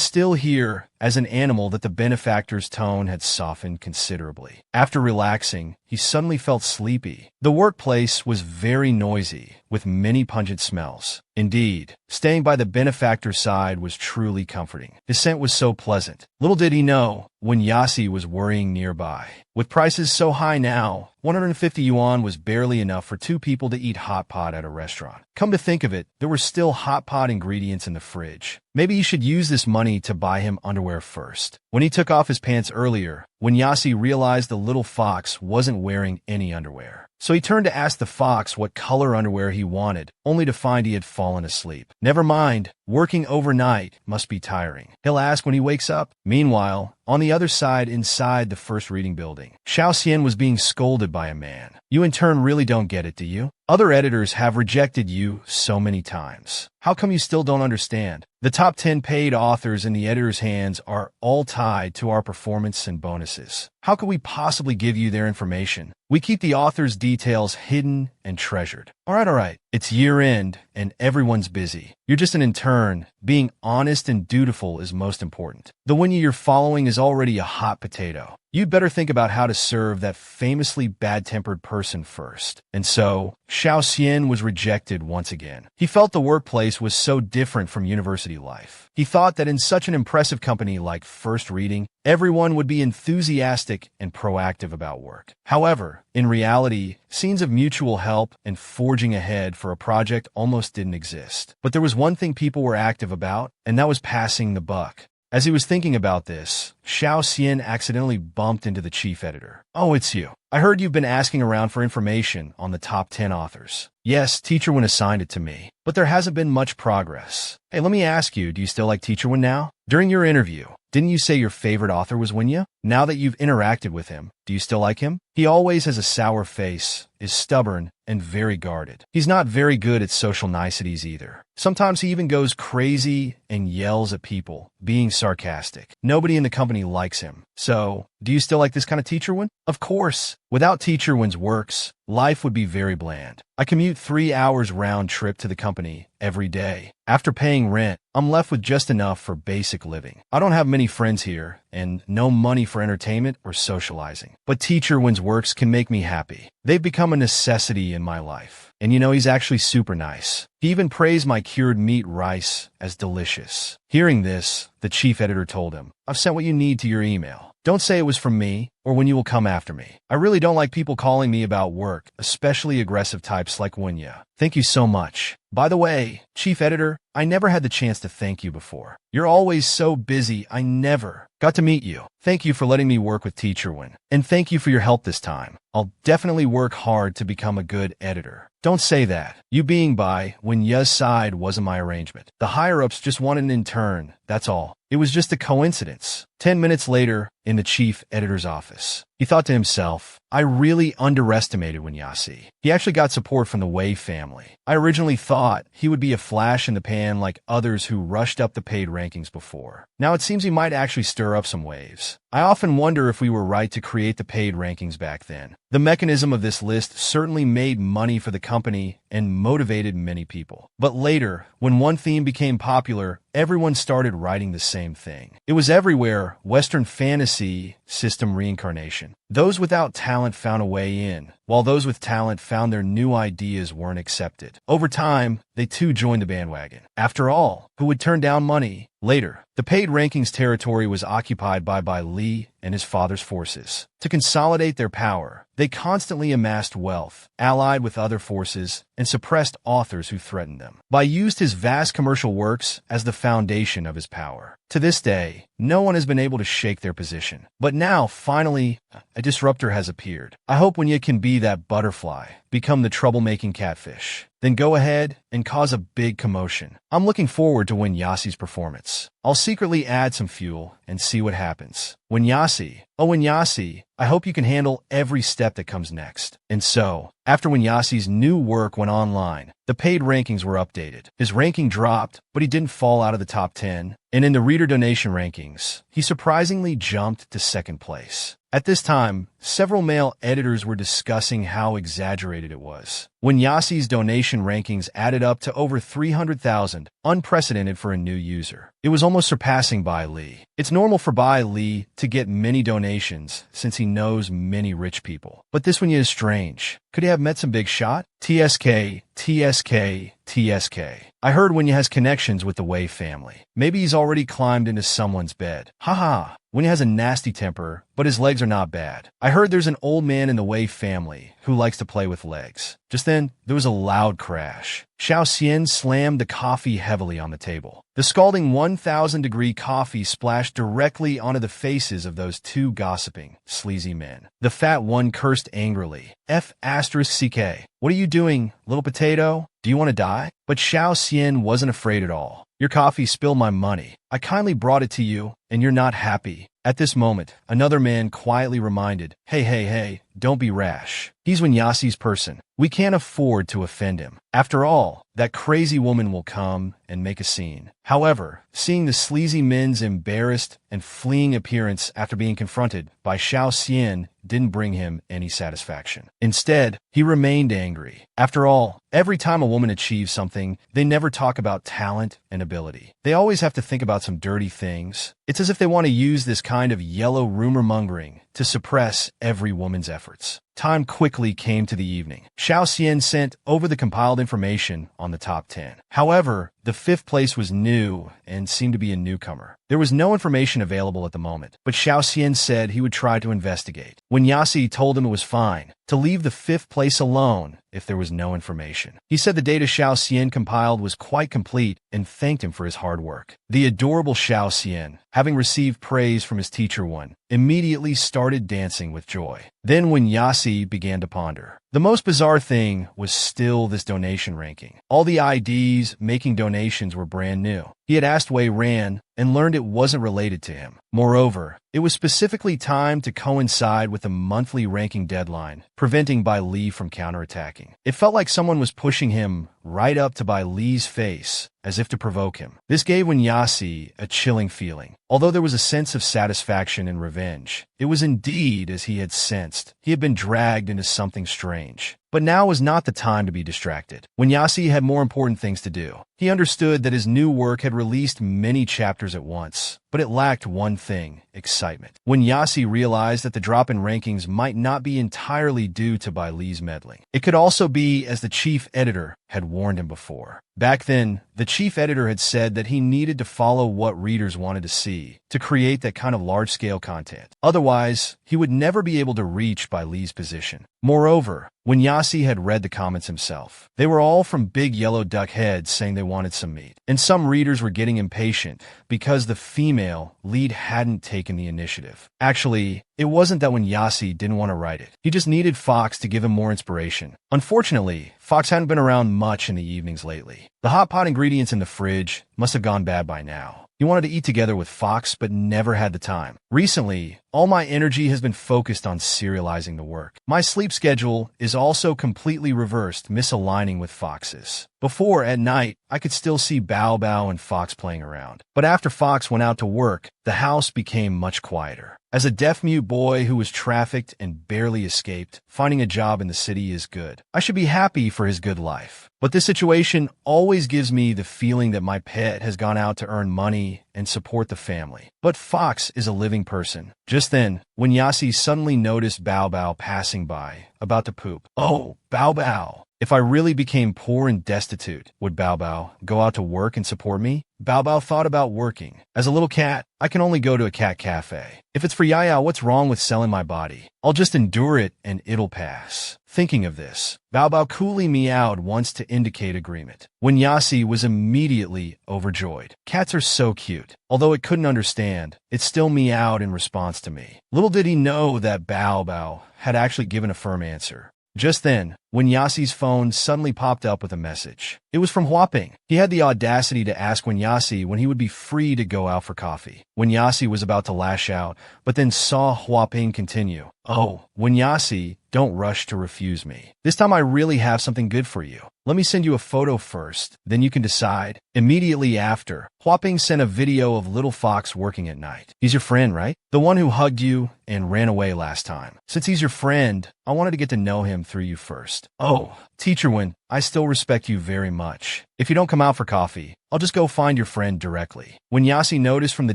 still hear, as an animal, that the benefactor's tone had softened considerably. After relaxing, he suddenly felt sleepy. The workplace was very noisy, with many pungent smells. Indeed, staying by the benefactor's side was truly comforting. His scent was so pleasant. Little did he know, when Yasi was worrying nearby. With prices so high now, 150 yuan was barely enough for 2 people to eat hot pot at a restaurant. Come to think of it, there were still hot pot ingredients in the fridge. Maybe he should use this money to buy him underwear first. When he took off his pants earlier, when Yasi realized the little fox wasn't wearing any underwear. So he turned to ask the fox what color underwear he wanted, only to find he had fallen asleep. Never mind, working overnight must be tiring. He'll ask when he wakes up. Meanwhile, on the other side, inside the first reading building, Xiao Xian was being scolded by a man. You in turn really don't get it, do you? Other editors have rejected you so many times. How come you still don't understand? The top 10 paid authors in the editor's hands are all tied to our performance and bonuses. How could we possibly give you their information? We keep the author's details hidden and treasured. All right. It's year-end, and everyone's busy. You're just an intern. Being honest and dutiful is most important. The one you're following is already a hot potato. You'd better think about how to serve that famously bad-tempered person first. And so, Xiao Xian was rejected once again. He felt the workplace was so different from university life. He thought that in such an impressive company like First Reading, everyone would be enthusiastic and proactive about work. However, in reality, scenes of mutual help and forging ahead for a project almost didn't exist. But there was one thing people were active about, and that was passing the buck. As he was thinking about this, Xiao Xian accidentally bumped into the chief editor. Oh, it's you. I heard you've been asking around for information on the top 10 authors. Yes, Teacher Wen assigned it to me, but there hasn't been much progress. Hey, let me ask you, do you still like Teacher Wen now? During your interview, didn't you say your favorite author was Winya? Now that you've interacted with him, do you still like him? He always has a sour face, is stubborn, and very guarded. He's not very good at social niceties either. Sometimes he even goes crazy and yells at people, being sarcastic. Nobody in the company likes him. So, do you still like this kind of Teacher Wen? Of course. Without Teacher Wen's works, life would be very bland. I commute 3 hours round trip to the company every day. After paying rent, I'm left with just enough for basic living. I don't have many friends here, and no money for entertainment or socializing. But Teacher Wen's works can make me happy. They've become a necessity in my life. And you know, he's actually super nice. He even praised my cured meat rice as delicious. Hearing this, the chief editor told him, I've sent what you need to your email. Don't say it was from me, or when you will come after me. I really don't like people calling me about work, especially aggressive types like Wunya. Thank you so much. By the way, Chief Editor, I never had the chance to thank you before. You're always so busy, I never got to meet you. Thank you for letting me work with Teacher Win, and thank you for your help this time. I'll definitely work hard to become a good editor. Don't say that. You being by Wenya's side wasn't my arrangement. The higher-ups just wanted an intern, that's all. It was just a coincidence. 10 minutes later, in the chief editor's office, he thought to himself, I really underestimated Winyasi. He actually got support from the Wei family. I originally thought he would be a flash in the pan like others who rushed up the paid rankings before. Now it seems he might actually stir up some waves. I often wonder if we were right to create the paid rankings back then. The mechanism of this list certainly made money for the company and motivated many people. But later, when one theme became popular, everyone started writing the same thing. It was everywhere, Western fantasy system reincarnation. Those without talent found a way in, while those with talent found their new ideas weren't accepted. Over time, they too joined the bandwagon. After all, who would turn down money? Later, the paid rankings territory was occupied by Bai Li and his father's forces. To consolidate their power, they constantly amassed wealth, allied with other forces, and suppressed authors who threatened them. Bai used his vast commercial works as the foundation of his power. To this day, no one has been able to shake their position. But now, finally, a disruptor has appeared. I hope when you can be that butterfly, become the troublemaking catfish. Then go ahead and cause a big commotion. I'm looking forward to Winyasi's performance. I'll secretly add some fuel and see what happens. Winyasi, oh Winyasi, I hope you can handle every step that comes next. And so, after Winyasi's new work went online, the paid rankings were updated. His ranking dropped, but he didn't fall out of the top 10. And in the reader donation rankings, he surprisingly jumped to second place. At this time, several male editors were discussing how exaggerated it was. Winyasi's donation rankings added up to over 300,000, unprecedented for a new user. It was almost surpassing Bai Li. It's normal for Bai Li to get many donations since he knows many rich people. But this one is strange. Could he have met some big shot? TSK, TSK, TSK. I heard Winya has connections with the Wei family. Maybe he's already climbed into someone's bed. Haha. Winya has a nasty temper, but his legs are not bad. I heard there's an old man in the Wei family who likes to play with legs. Just then, there was a loud crash. Xiao Xian slammed the coffee heavily on the table. The scalding 1,000-degree coffee splashed directly onto the faces of those two gossiping, sleazy men. The fat one cursed angrily. F***CK. What are you doing, little potato? Do you want to die? But Xiao Xian wasn't afraid at all. Your coffee spilled my money. I kindly brought it to you, and you're not happy. At this moment, another man quietly reminded, Hey, don't be rash. He's Winyasi's person. We can't afford to offend him. After all, that crazy woman will come and make a scene. However, seeing the sleazy men's embarrassed and fleeing appearance after being confronted by Xiao Xian didn't bring him any satisfaction. Instead, he remained angry. After all, every time a woman achieves something, they never talk about talent and ability. They always have to think about some dirty things. It's as if they want to use this kind of yellow rumor-mongering to suppress every woman's efforts. Time quickly came to the evening. Xiao Xian sent over the compiled information on the top 10. However, the fifth place was new and seemed to be a newcomer. There was no information available at the moment, but Xiao Xian said he would try to investigate. Winyasi told him it was fine to leave the fifth place alone if there was no information. He said the data Xiao Xian compiled was quite complete and thanked him for his hard work. The adorable Xiao Xian, having received praise from his teacher one, immediately started dancing with joy. Then Winyasi began to ponder. The most bizarre thing was still this donation ranking. All the IDs making donations were brand new. He had asked Wei Ran and learned it wasn't related to him. Moreover, it was specifically timed to coincide with the monthly ranking deadline, preventing Bai Li from counterattacking. It felt like someone was pushing him right up to Bai Li's face, as if to provoke him. This gave Winyasi a chilling feeling. Although there was a sense of satisfaction and revenge, it was indeed as he had sensed. He had been dragged into something strange. But now was not the time to be distracted. Winyasi had more important things to do. He understood that his new work had released many chapters at once, but it lacked one thing: excitement. When Yasi realized that the drop in rankings might not be entirely due to Bai Li's meddling, it could also be as the chief editor had warned him before. Back then, the chief editor had said that he needed to follow what readers wanted to see to create that kind of large-scale content. Otherwise, he would never be able to reach Bai Li's position. Moreover, when Yasi had read the comments himself, they were all from big yellow duck heads saying they wanted some meat. And some readers were getting impatient because the female lead hadn't taken the initiative. Actually, it wasn't that when Yasi didn't want to write it. He just needed Fox to give him more inspiration. Unfortunately, Fox hadn't been around much in the evenings lately. The hot pot ingredients in the fridge must have gone bad by now. He wanted to eat together with Fox, but never had the time. Recently, all my energy has been focused on serializing the work. My sleep schedule is also completely reversed, misaligning with Fox's. Before, at night, I could still see Bao Bao and Fox playing around. But after Fox went out to work, the house became much quieter. As a deaf-mute boy who was trafficked and barely escaped, finding a job in the city is good. I should be happy for his good life. But this situation always gives me the feeling that my pet has gone out to earn money and support the family. But Fox is a living person. Just then, when Yasi suddenly noticed Bao Bao passing by, about to poop. Oh, Bao Bao! If I really became poor and destitute, would Bao Bao go out to work and support me? Bao Bao thought about working. As a little cat, I can only go to a cat cafe. If it's for Yaya, what's wrong with selling my body? I'll just endure it and it'll pass. Thinking of this, Bao Bao coolly meowed once to indicate agreement, when Yasi was immediately overjoyed. Cats are so cute. Although it couldn't understand, it still meowed in response to me. Little did he know that Bao Bao had actually given a firm answer. Just then, when Yasi's phone suddenly popped up with a message. It was from Huaping. He had the audacity to ask Yasi when he would be free to go out for coffee. Yasi was about to lash out, but then saw Huaping continue. Oh, Yasi, don't rush to refuse me. This time I really have something good for you. Let me send you a photo first, then you can decide. Immediately after, Huaping sent a video of little Fox working at night. He's your friend, right? The one who hugged you and ran away last time. Since he's your friend, I wanted to get to know him through you first. Oh, Teacher Wen, I still respect you very much. If you don't come out for coffee, I'll just go find your friend directly. When Yasi noticed from the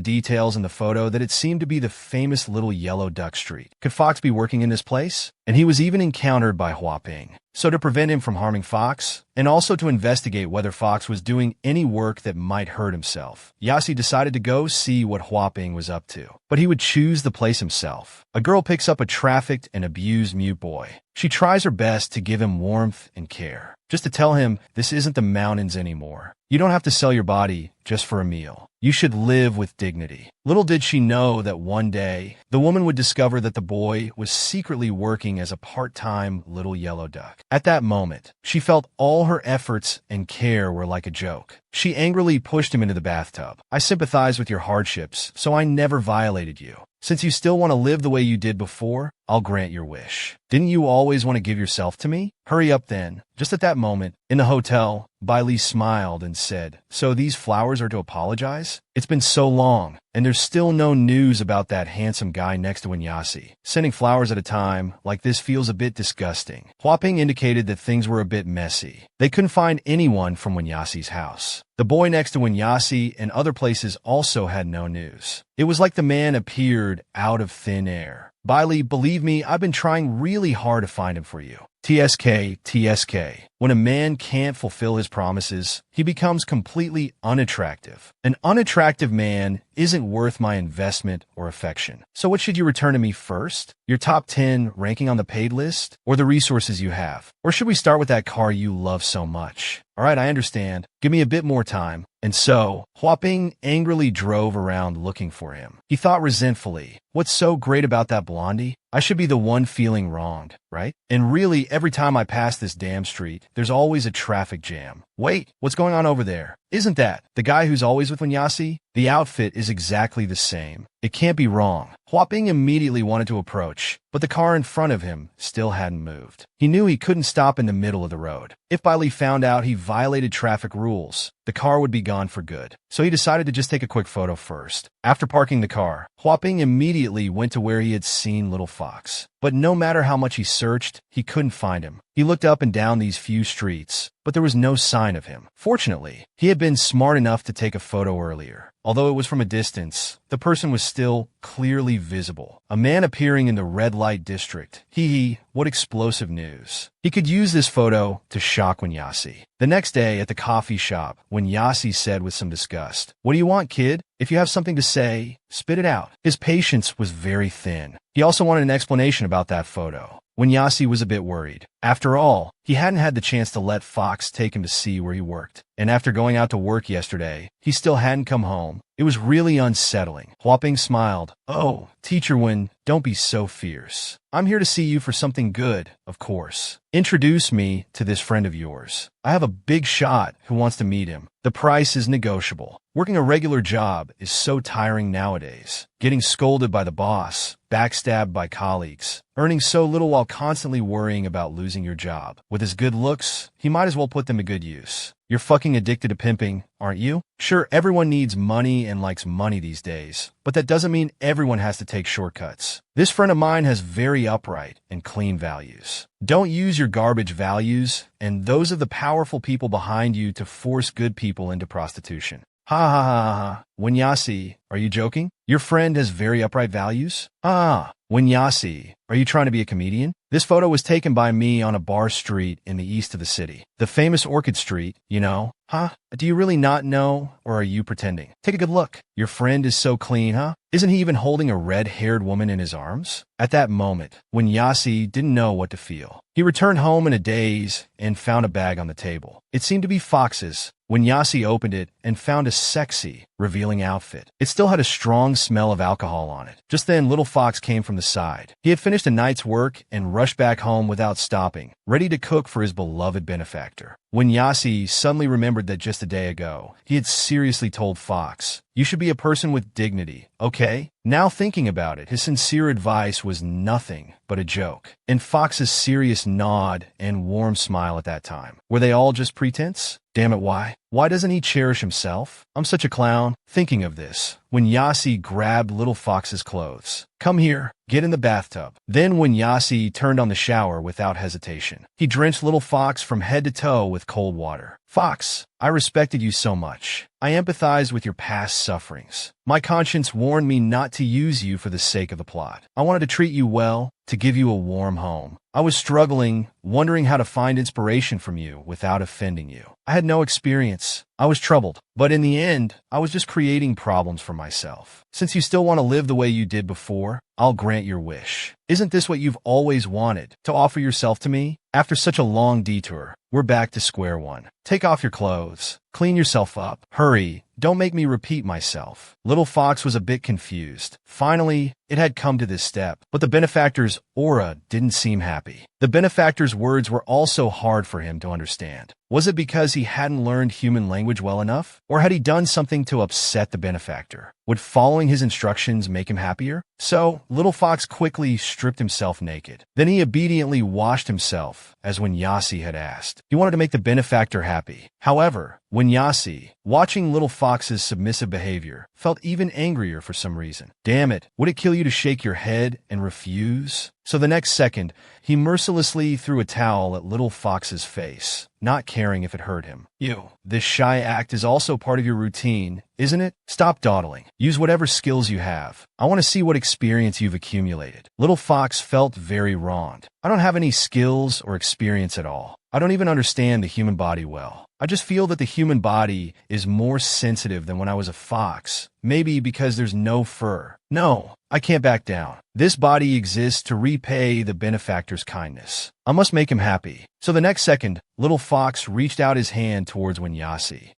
details in the photo that it seemed to be the famous little yellow duck street. Could Fox be working in this place? And he was even encountered by Huaping. So to prevent him from harming Fox, and also to investigate whether Fox was doing any work that might hurt himself, Yasi decided to go see what Huaping was up to. But he would choose the place himself. A girl picks up a trafficked and abused mute boy. She tries her best to give him warmth and care, just to tell him this isn't the mountains anymore. You don't have to sell your body just for a meal. You should live with dignity. Little did she know that one day, the woman would discover that the boy was secretly working as a part-time little yellow duck. At that moment, she felt all her efforts and care were like a joke. She angrily pushed him into the bathtub. I sympathize with your hardships, so I never violated you. Since you still want to live the way you did before, I'll grant your wish. Didn't you always want to give yourself to me? Hurry up then. Just at that moment, in the hotel, Bai Li smiled and said, so these flowers are to apologize? It's been so long, and there's still no news about that handsome guy next to Yasi. Sending flowers at a time like this feels a bit disgusting. Huaping indicated that things were a bit messy. They couldn't find anyone from Yasi's house. The boy next to Yasi and other places also had no news. It was like the man appeared out of thin air. Bai Li, believe me, I've been trying really hard to find him for you. TSK, TSK. When a man can't fulfill his promises, he becomes completely unattractive. An unattractive man isn't worth my investment or affection. So what should you return to me first? Your top 10 ranking on the paid list? Or the resources you have? Or should we start with that car you love so much? Alright, I understand. Give me a bit more time. And so, Huaping angrily drove around looking for him. He thought resentfully, what's so great about that blondie? I should be the one feeling wronged, right? And really, every time I pass this damn street, there's always a traffic jam. Wait, what's going on over there? Isn't that the guy who's always with Yasi? The outfit is exactly the same. It can't be wrong. Huaping immediately wanted to approach, but the car in front of him still hadn't moved. He knew he couldn't stop in the middle of the road. If Bai Li found out he violated traffic rules, the car would be gone for good. So he decided to just take a quick photo first. After parking the car, Huaping immediately went to where he had seen little Fox. But no matter how much he searched, he couldn't find him. He looked up and down these few streets, but there was no sign of him. Fortunately, he had been been smart enough to take a photo earlier. Although it was from a distance, the person was still clearly visible. A man appearing in the red light district. Hee, what explosive news. He could use this photo to shock Wenyasi. The next day at the coffee shop, Wenyasi said with some disgust, "What do you want, kid? If you have something to say, spit it out." His patience was very thin. He also wanted an explanation about that photo. Wenyasi was a bit worried. After all, he hadn't had the chance to let Fox take him to see where he worked. And after going out to work yesterday, he still hadn't come home. It was really unsettling. Huaping smiled. "Oh, Teacher Wen, don't be so fierce. I'm here to see you for something good, of course. Introduce me to this friend of yours. I have a big shot who wants to meet him. The price is negotiable. Working a regular job is so tiring nowadays. Getting scolded by the boss, backstabbed by colleagues, earning so little while constantly worrying about losing your job. With his good looks, he might as well put them to good use. You're fucking addicted to pimping, aren't you? Sure, everyone needs money and likes money these days, but that doesn't mean everyone has to take shortcuts. This friend of mine has very upright and clean values. Don't use your garbage values and those of the powerful people behind you to force good people into prostitution." Ha ha ha ha. Wenyasi, are you joking? Your friend has very upright values? Ah, Wenyasi, are you trying to be a comedian? This photo was taken by me on a bar street in the east of the city. The famous Orchid Street, you know? Huh? Do you really not know, or are you pretending? Take a good look. Your friend is so clean, huh? Isn't he even holding a red-haired woman in his arms? At that moment, Wenyasi didn't know what to feel. He returned home in a daze and found a bag on the table. It seemed to be Fox's. Wenyasi opened it and found a sexy, revealing outfit. It still had a strong smell of alcohol on it. Just then, Little Fox came from the side. He had finished a night's work and rushed back home without stopping, ready to cook for his beloved benefactor. Wenyasi suddenly remembered that just a day ago, he had seriously told Fox, "You should be a person with dignity, okay?" Now thinking about it, his sincere advice was nothing but a joke. And Fox's serious nod and warm smile at that time, were they all just pretense? Damn it, why? Why doesn't he cherish himself? I'm such a clown. Thinking of this, Wenyasi grabbed Little Fox's clothes. "Come here, get in the bathtub." Then Wenyasi turned on the shower without hesitation. He drenched Little Fox from head to toe with cold water. "Fox, I respected you so much. I empathized with your past sufferings. My conscience warned me not to use you for the sake of the plot. I wanted to treat you well, to give you a warm home. I was struggling, wondering how to find inspiration from you without offending you. I had no experience. I was troubled. But in the end, I was just creating problems for myself. Since you still want to live the way you did before, I'll grant your wish. Isn't this what you've always wanted, to offer yourself to me? After such a long detour, we're back to square one. Take off your clothes. Clean yourself up. Hurry. Don't make me repeat myself." Little Fox was a bit confused. Finally, it had come to this step, but the benefactor's aura didn't seem happy. The benefactor's words were also hard for him to understand. Was it because he hadn't learned human language well enough? Or had he done something to upset the benefactor? Would following his instructions make him happier? So, Little Fox quickly stripped himself naked. Then he obediently washed himself, as Wenyasi had asked. He wanted to make the benefactor happy. However, Wenyasi, watching Little Fox's submissive behavior, felt even angrier for some reason. Damn it, would it kill you to shake your head and refuse? So the next second, he mercilessly threw a towel at Little Fox's face, not caring if it hurt him. "You, this shy act is also part of your routine, isn't it? Stop dawdling. Use whatever skills you have. I want to see what experience you've accumulated." Little Fox felt very wronged. "I don't have any skills or experience at all. I don't even understand the human body well. I just feel that the human body is more sensitive than when I was a fox. Maybe because there's no fur. No, I can't back down. This body exists to repay the benefactor's kindness. I must make him happy." So the next second, Little Fox reached out his hand towards Wenyasi.